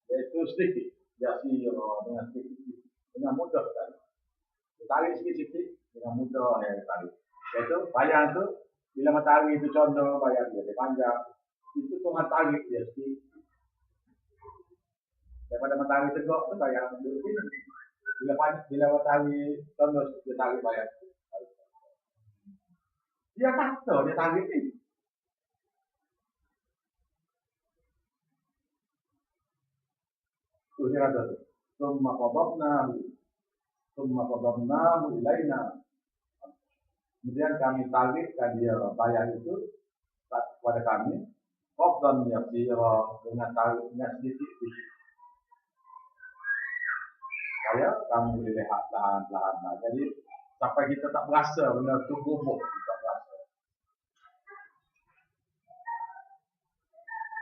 A: yaitu sedikit. Yasir dengan sedikit. Dengan mudah kan. Tarik sikit-sikit dengan mudah tarik. Yaitu bayang tu bila matahari itu condong bayang dia panjang. Itu Tuhan tarik dia sikit. Daripada matahari tegak tu bayang duduk sini. Bila matahari condong dia tarik bayang. Dia kata dia tarik ni. Tu dia kata tu. Summa qadamnahu ilaina. Kemudian kami tarikkan dia bayang itu kepada kami. Qabdan yasira dengan tariknya sedikit-sedikit. Supaya kami boleh lihat lahan-lahan. Jadi sampai kita tak berasa benda tu bubuk, tak berasa.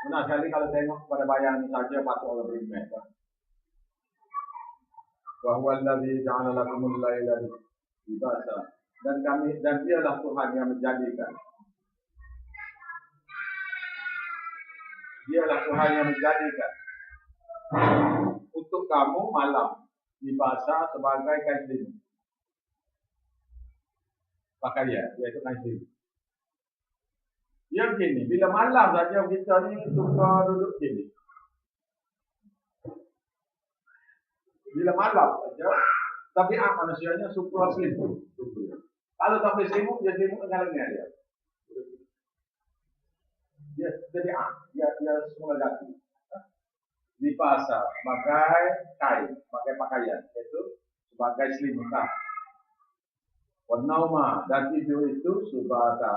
A: Benar sekali kalau tengok kepada bayang ini saja patut orang beriman. Wa huwa allazi ja'ala lakumul laila libasa. Dan dialah Tuhan yang menjadikan. Dialah Tuhan yang menjadikan untuk kamu malam libasa sebagai kain selimut. Pakaian, iaitu kain selimut. Dia begini, bila malam saja kita ni suka duduk sini. Bila malam saja, tabiat manusianya suka selimut. Kalau tak boleh selimut, dia selimut dengan lengan dia. Dia tabiat, dia semula jatuh. Libasa sebagai kain, sebagai pakaian, iaitu sebagai selimutan. Wanauma dan tidur itu subata.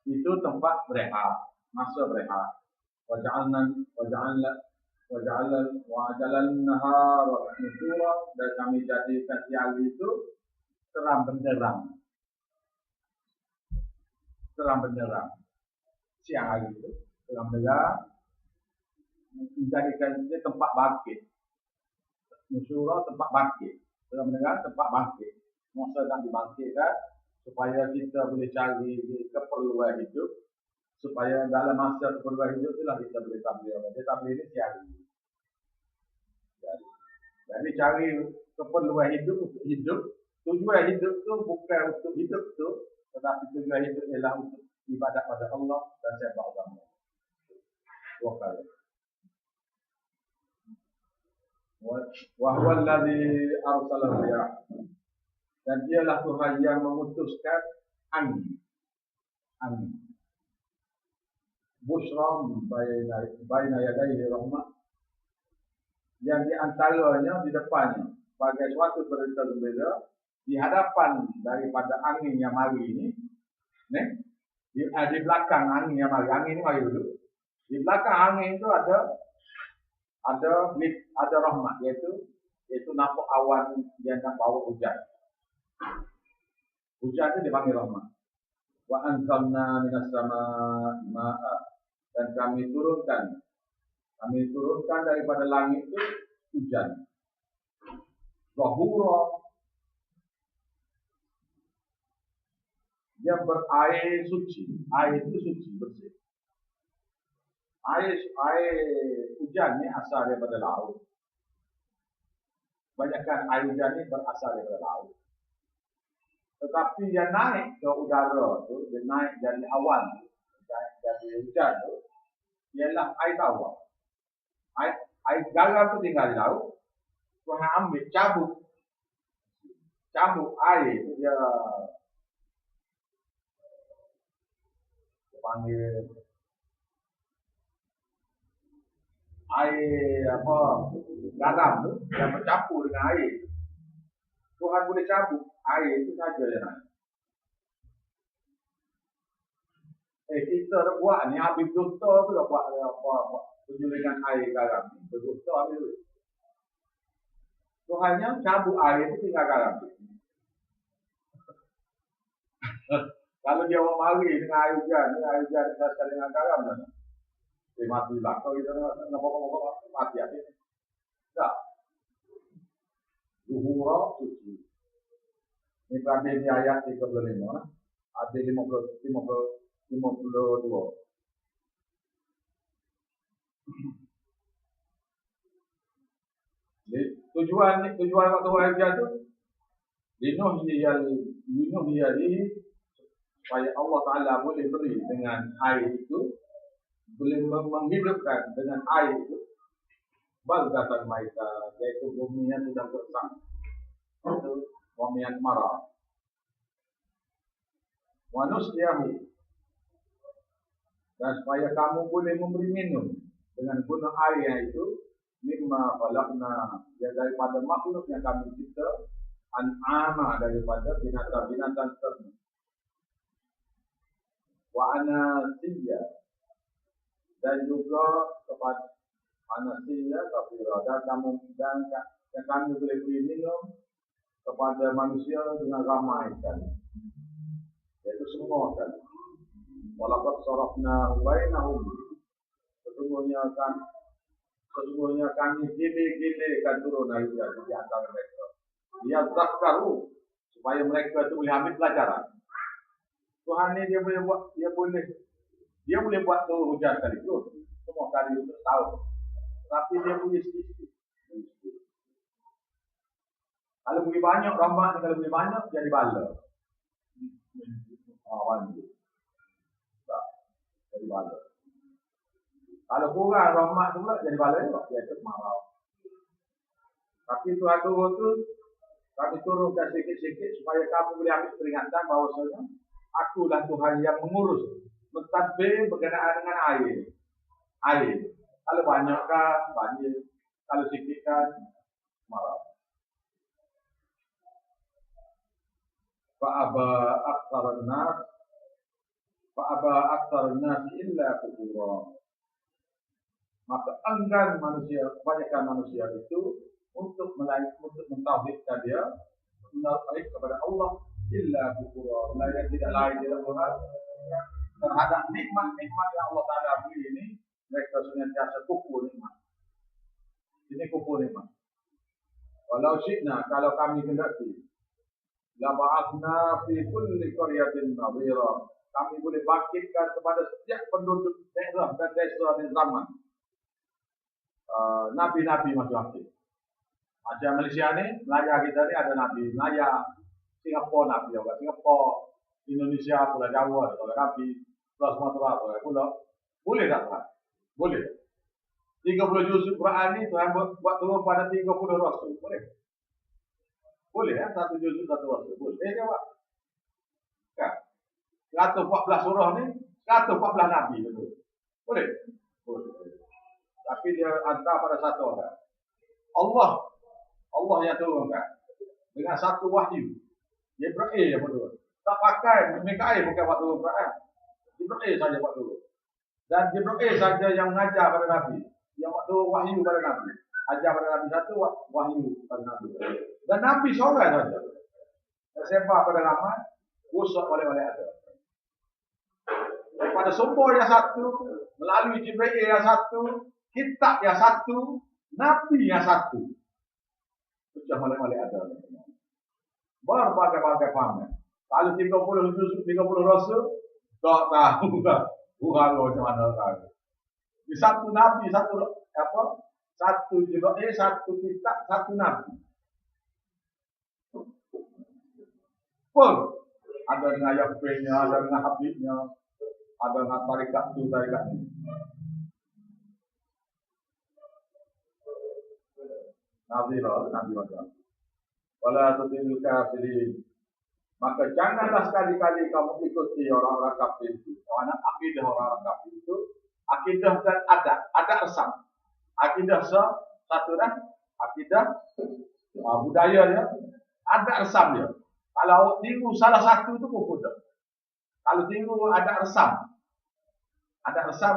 A: Itu tempat berehat, masa berehat. Waja'alal nahar nusura, dan kami jadikan siang itu terang benderang. Siang hari itu terang benderang, menjadikan dia tempat bangkit. Nusura tempat bangkit, terang benderang tempat bangkit. Masa nak dibangkitkan supaya kita boleh cari keperluan hidup, supaya dalam masa keperluan hidup itulah kita boleh tabligh. Dia tabligh ini siang. Jadi cari keperluan hidup untuk hidup. Tujuan hidup tu bukan untuk hidup tu, tetapi tujuan hidup ialah untuk ibadat pada Allah dan sembah agama. Dua kali. Wa huwa allazi arsala riyah. Dan dialah Tuhan yang memutuskan angin. Bushram baina yadayhi rahmah. Yang di antaranya, di depannya, sebagai suatu berita gembira, di hadapan daripada angin yang mari ini, di belakang angin yang mari, angin ini mari dulu. Di belakang angin itu ada rahmat, yaitu nampak awan yang nak bawa hujan. Hujan itu dipanggil rahmat. Wa anzalna minas samaa'i ma'a, dan kami turunkan daripada langit itu hujan. Zahura, dia berair suci. Air itu suci, bersih. Air hujan ni asal daripada laut. Banyakkan air hujan ni berasal daripada laut. Tetapi dia naik ke udara tu, dia naik dari awan, dari hujan tu, ialah air tawar. Air garam tu tinggal di laut. Tuhan ambil cabut air tu, dia panggil air garam tu yang bercampur dengan air. Tuhan boleh cabut air itu saja dia naik. Kita dah buat ni, habis doktor tu dah buat penjulingan air garam, betul ambil duit. Tuhannya cabut air itu tinggal garam. Kalau dia mau mari dengan air hujan kita sekali dengan garam, dia mati lah. Kalau kita nak pokok mati aja. Tak. Zuhura suci. Ini berarti di ayat 35, ada 52. Jadi, tujuan waktu air itu linuh diyali supaya Allah Ta'ala boleh beri dengan air itu, boleh menghidupkan dengan air itu baldatan maita, yaitu bumi yang sudah gersang, itu bumi yang marah. Wa nusqiyahu, dan supaya kamu boleh memberi minum dengan guna air itu mimma khalaqna, ya daripada makhluk yang kami cipta, an'ama, daripada binatang-binatang ternak. Wa anasiya, dan juga kepada anasiya kafira, dan yang kami boleh beri minum kepada manusia dengan ramai sekali, yaitu semua sekali. Walaqad sarafna bainahum, sesungguhnya kami gile-gilekan turun dari di antara mereka. Dia zakkaru, supaya mereka itu boleh ambil pelajaran. Tuhan ini dia boleh buat turun hujan sekali tu, semua kali untuk tahu. Tapi dia punya sedikit. Kalau boleh banyak rahmat, kalau boleh banyak jadi bala. Tak, jadi bala. Kalau kurang rahmat tu pula jadi bala juga, dia marah. Tapi Tuhan turun tu, kami turunkan sikit-sikit supaya kamu boleh ambil peringatan bahawasanya akulah Tuhan yang mengurus, mentadbir berkenaan dengan air. Kalau banyak kan banjir, kalau sikit kan marah. Fa'aba aktsarun nas illa kufura. Maka enggan manusia, kebanyakan manusia itu untuk mentauhidkan dia, menarik kepada Allah, illa kufura, yang tidak lain tidak benar terhadap nikmat-nikmat yang Allah Ta'ala beri ini. Mereka senantiasa kufur nikmat. Ini kufur nikmat. Walau syi'na, kalau kami kendaki, la ba'athna fi kulli qaryatin nadhira, kami boleh bangkitkan kepada setiap penduduk daerah dan desa di zaman nabi-nabi masing-masing. Macam Malaysia ni, Melaya kita ni ada nabi Melaya, Singapura nabi juga, Singapura, Indonesia, Pulau Jawa ada nabi, Pulau Sumatera ada pula. Boleh tak Tuhan? Boleh. 30 juz Quran ni Tuhan buat turun pada 30 rasul. Boleh? Boleh ya, 1 juz 1 rasul. Boleh jawab. Kan? 114 surah ni 114 nabi betul. Boleh? Boleh. Tapi dia hantar pada satu orang. Allah yang turunkan dengan satu wahyu. Jibril yang turun. Tak pakai Mikail bukan buat turun Quran. Jibril saja buat turun. Dan Jibril saja yang mengajar pada Nabi, yang waktu wahyu pada Nabi, ajar pada Nabi satu, wahyu pada Nabi. Dan Nabi seorang saja. Tersebar pada ramai, rusak oleh ada. Daripada sumber yang satu, melalui Jibril yang satu, kitab yang satu, Nabi yang satu. Pecah oleh ada. Berbagai-bagai faham. Kalau 30 rasul, tak tahu tak. Tuhan macam mana kan? Di satu nabi, satu Jibril, satu kitab, satu nabi. Pun ada dengan Yahwehnya, ada dengan Habibnya, ada dengan tarikat tu, tarikat ni. Nabi macam. Wala tudil kafirin. Maka janganlah sekali-kali kamu ikuti orang-orang kafir itu. Karena akidah orang-orang kafir itu, akidah dan ada resam. Akidah satu dah, akidah budaya dia, ada resam dia. Kalau tiru salah satu itu kufur dah. Kalau tiru ada resam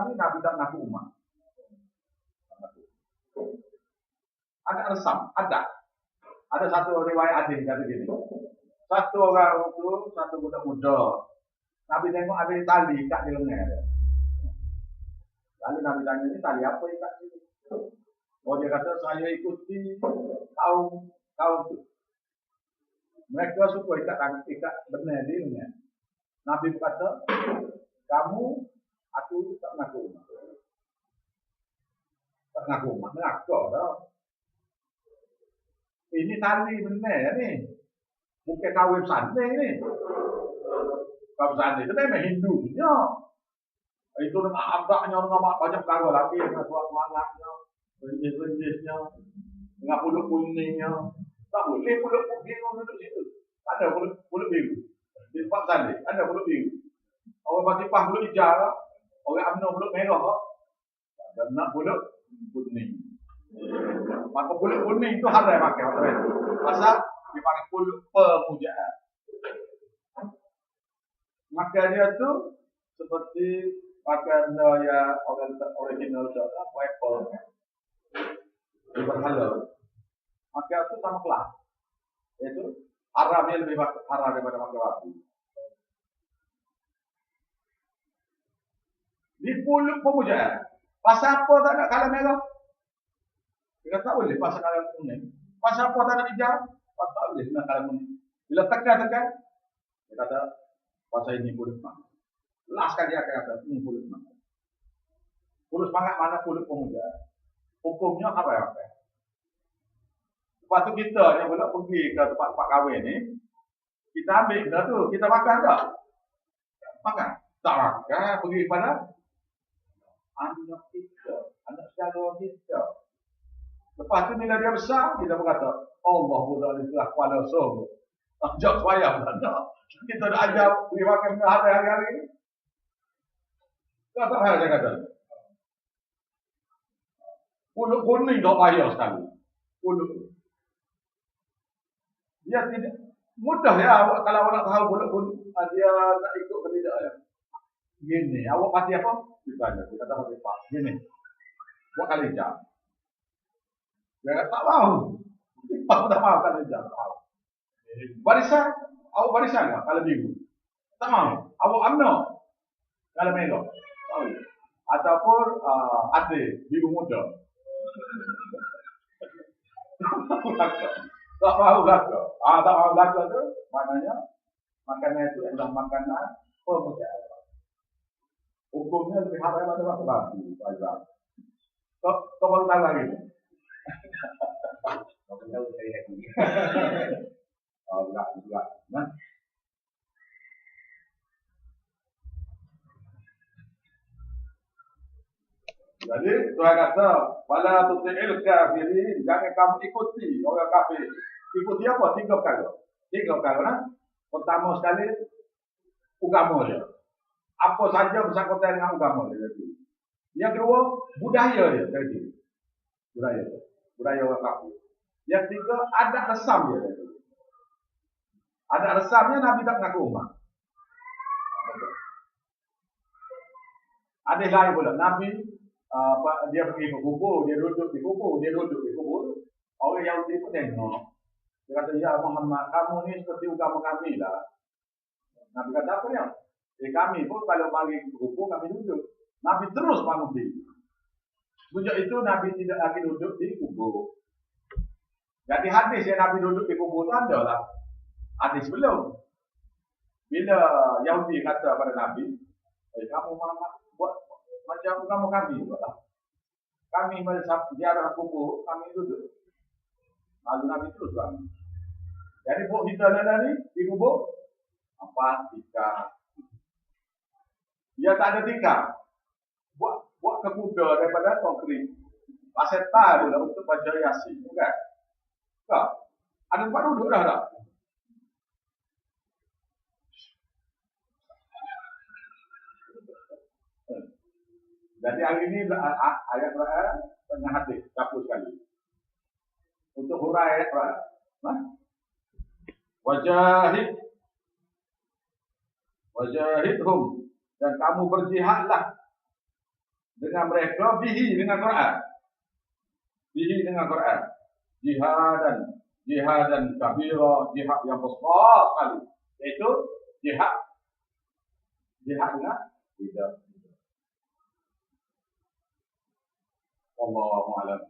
A: ni Nabi tak mengaku umat. Ada resam, ada. Ada satu riwayat hadis kata gini. Satu orang itu, satu budak-budak. Nabi tengok ada tali ikat di lengan. Lalu Nabi tanya, ini tali apa ikat sini? Oh, dia kata, saya ikuti kaum itu. Mereka suka ikat benar di lengan. Nabi berkata, kamu, aku tak mengaku rumah. Tak mengaku rumah, mengaku dah. Ini tali benar ni. Bukan kawin sanding ni. Kawin sanding itu memang Hindunya. Itu dengan abraknya, dengan banyak perkara lagi. Dengan suat semangatnya, renjis-renjisnya, dengan pulut kuningnya. Tak boleh pulut biru duduk situ. Tak ada pulut biru. Di tempat sanding, ada pulut biru. Orang Patipah pulut hijau lah. Orang UMNO pulut merah. Dan nak pulut kuning. Maka pulut kuning itu halal pakai orang itu. Pasal dipanggil pulut pemujaan. Maka dia tu seperti pakaian yang original saja, weapon. Berhalal. Maka itu sama kelas. Itu haramnya lebih haram daripada pakai baju. Di pulut pemujaan. Pasal apa tak nak kalah merah? Dia tak boleh pasal kalah kuning. Pasal apa tak nak hijau? Pasal tak boleh nak kalah kuning. Bila tekan, dia kata, pasal ini pulut mana? Last kali dia akan kata, ini pulut mana? Pulut semangat mana pulut pemujaan? Hukumnya apa ya? Lepas tu kita yang pula pergi ke tempat-tempat kahwin ni, kita ambil benda tu, kita makan tak? Makan? Tak makan, pergi kepada anak kita, anak saudara kita. Lepas tu bila dia besar, kita berkata, Allah budak ni telah kepala sombong. Ajak supaya tak. Kita dah ajar pergi makan benda hari-hari ni. Tak payah saya kata. Pulut kuning tak payah sekali. Pulut. Dia tidak mudah ya kalau awak nak tahu pulut kuning, dia nak ikut ke tidak ya. Gini, awak pasti apa? Kita kata pasti pak. Gini. Buat kali jam. Dia tak mau. Pak tak mau kali jam. Barisan, awak barisan tak kalau biru? Tak mau. Awak UMNO kalau merah. Ataupun ada biru muda. Tak mahu belaka. Tak mahu belaka tu maknanya makanan itu adalah makanan pemujaan. Hukumnya lebih haram daripada makan babi. Kau baru tahu lagi. Kau tahu sekali lagi. Berat. Nah. Jadi Tuhan kata, wala tuti'il kafirin, jangan kamu ikuti orang kafir. Ikuti apa? Tiga perkara. Nah? Pertama sekali agama dia. Apa saja bersangkutan dengan agama dia. Yang kedua, budaya dia. Budaya orang kafir. Yang ketiga, adat resam dia. Adat resamnya Nabi tak mengaku umat. Ada lain pula. Nabi dia pergi ke kubur, dia duduk di kubur. Orang Yahudi pun tengok. Dia kata, ya Muhammad, kamu ni seperti agama kami lah. Nabi kata apa ya? Kami pun kalau bagi ke kubur, kami duduk. Nabi terus bangun diri. Sejak itu Nabi tidak lagi duduk di kubur. Jadi hadis yang Nabi duduk di kubur itu adalah hadis belum. Bila Yahudi kata pada Nabi, kamu Muhammad buat macam kamu kami buatlah. Kami ziarah kubur, kami duduk. Lalu Nabi terus bangun. Jadi buat kita ni di kubur apa tikar. Dia tak ada tikar. Buat ke kuda daripada konkrit. Pasal tar dulu untuk baca Yasin, bukan? Tak. Ada tempat duduk dah tak? Jadi hari ini ayat Quran tengah hadis, dapur sekali. Untuk hurai ayat Quran. Wajahidhum, dan kamu berjihadlah dengan mereka bihi, dengan Quran. Bihi dengan Quran. Jihadan kabira, jihad yang besar sekali. Yaitu jihad dengan lidah. Wallahu a'lam.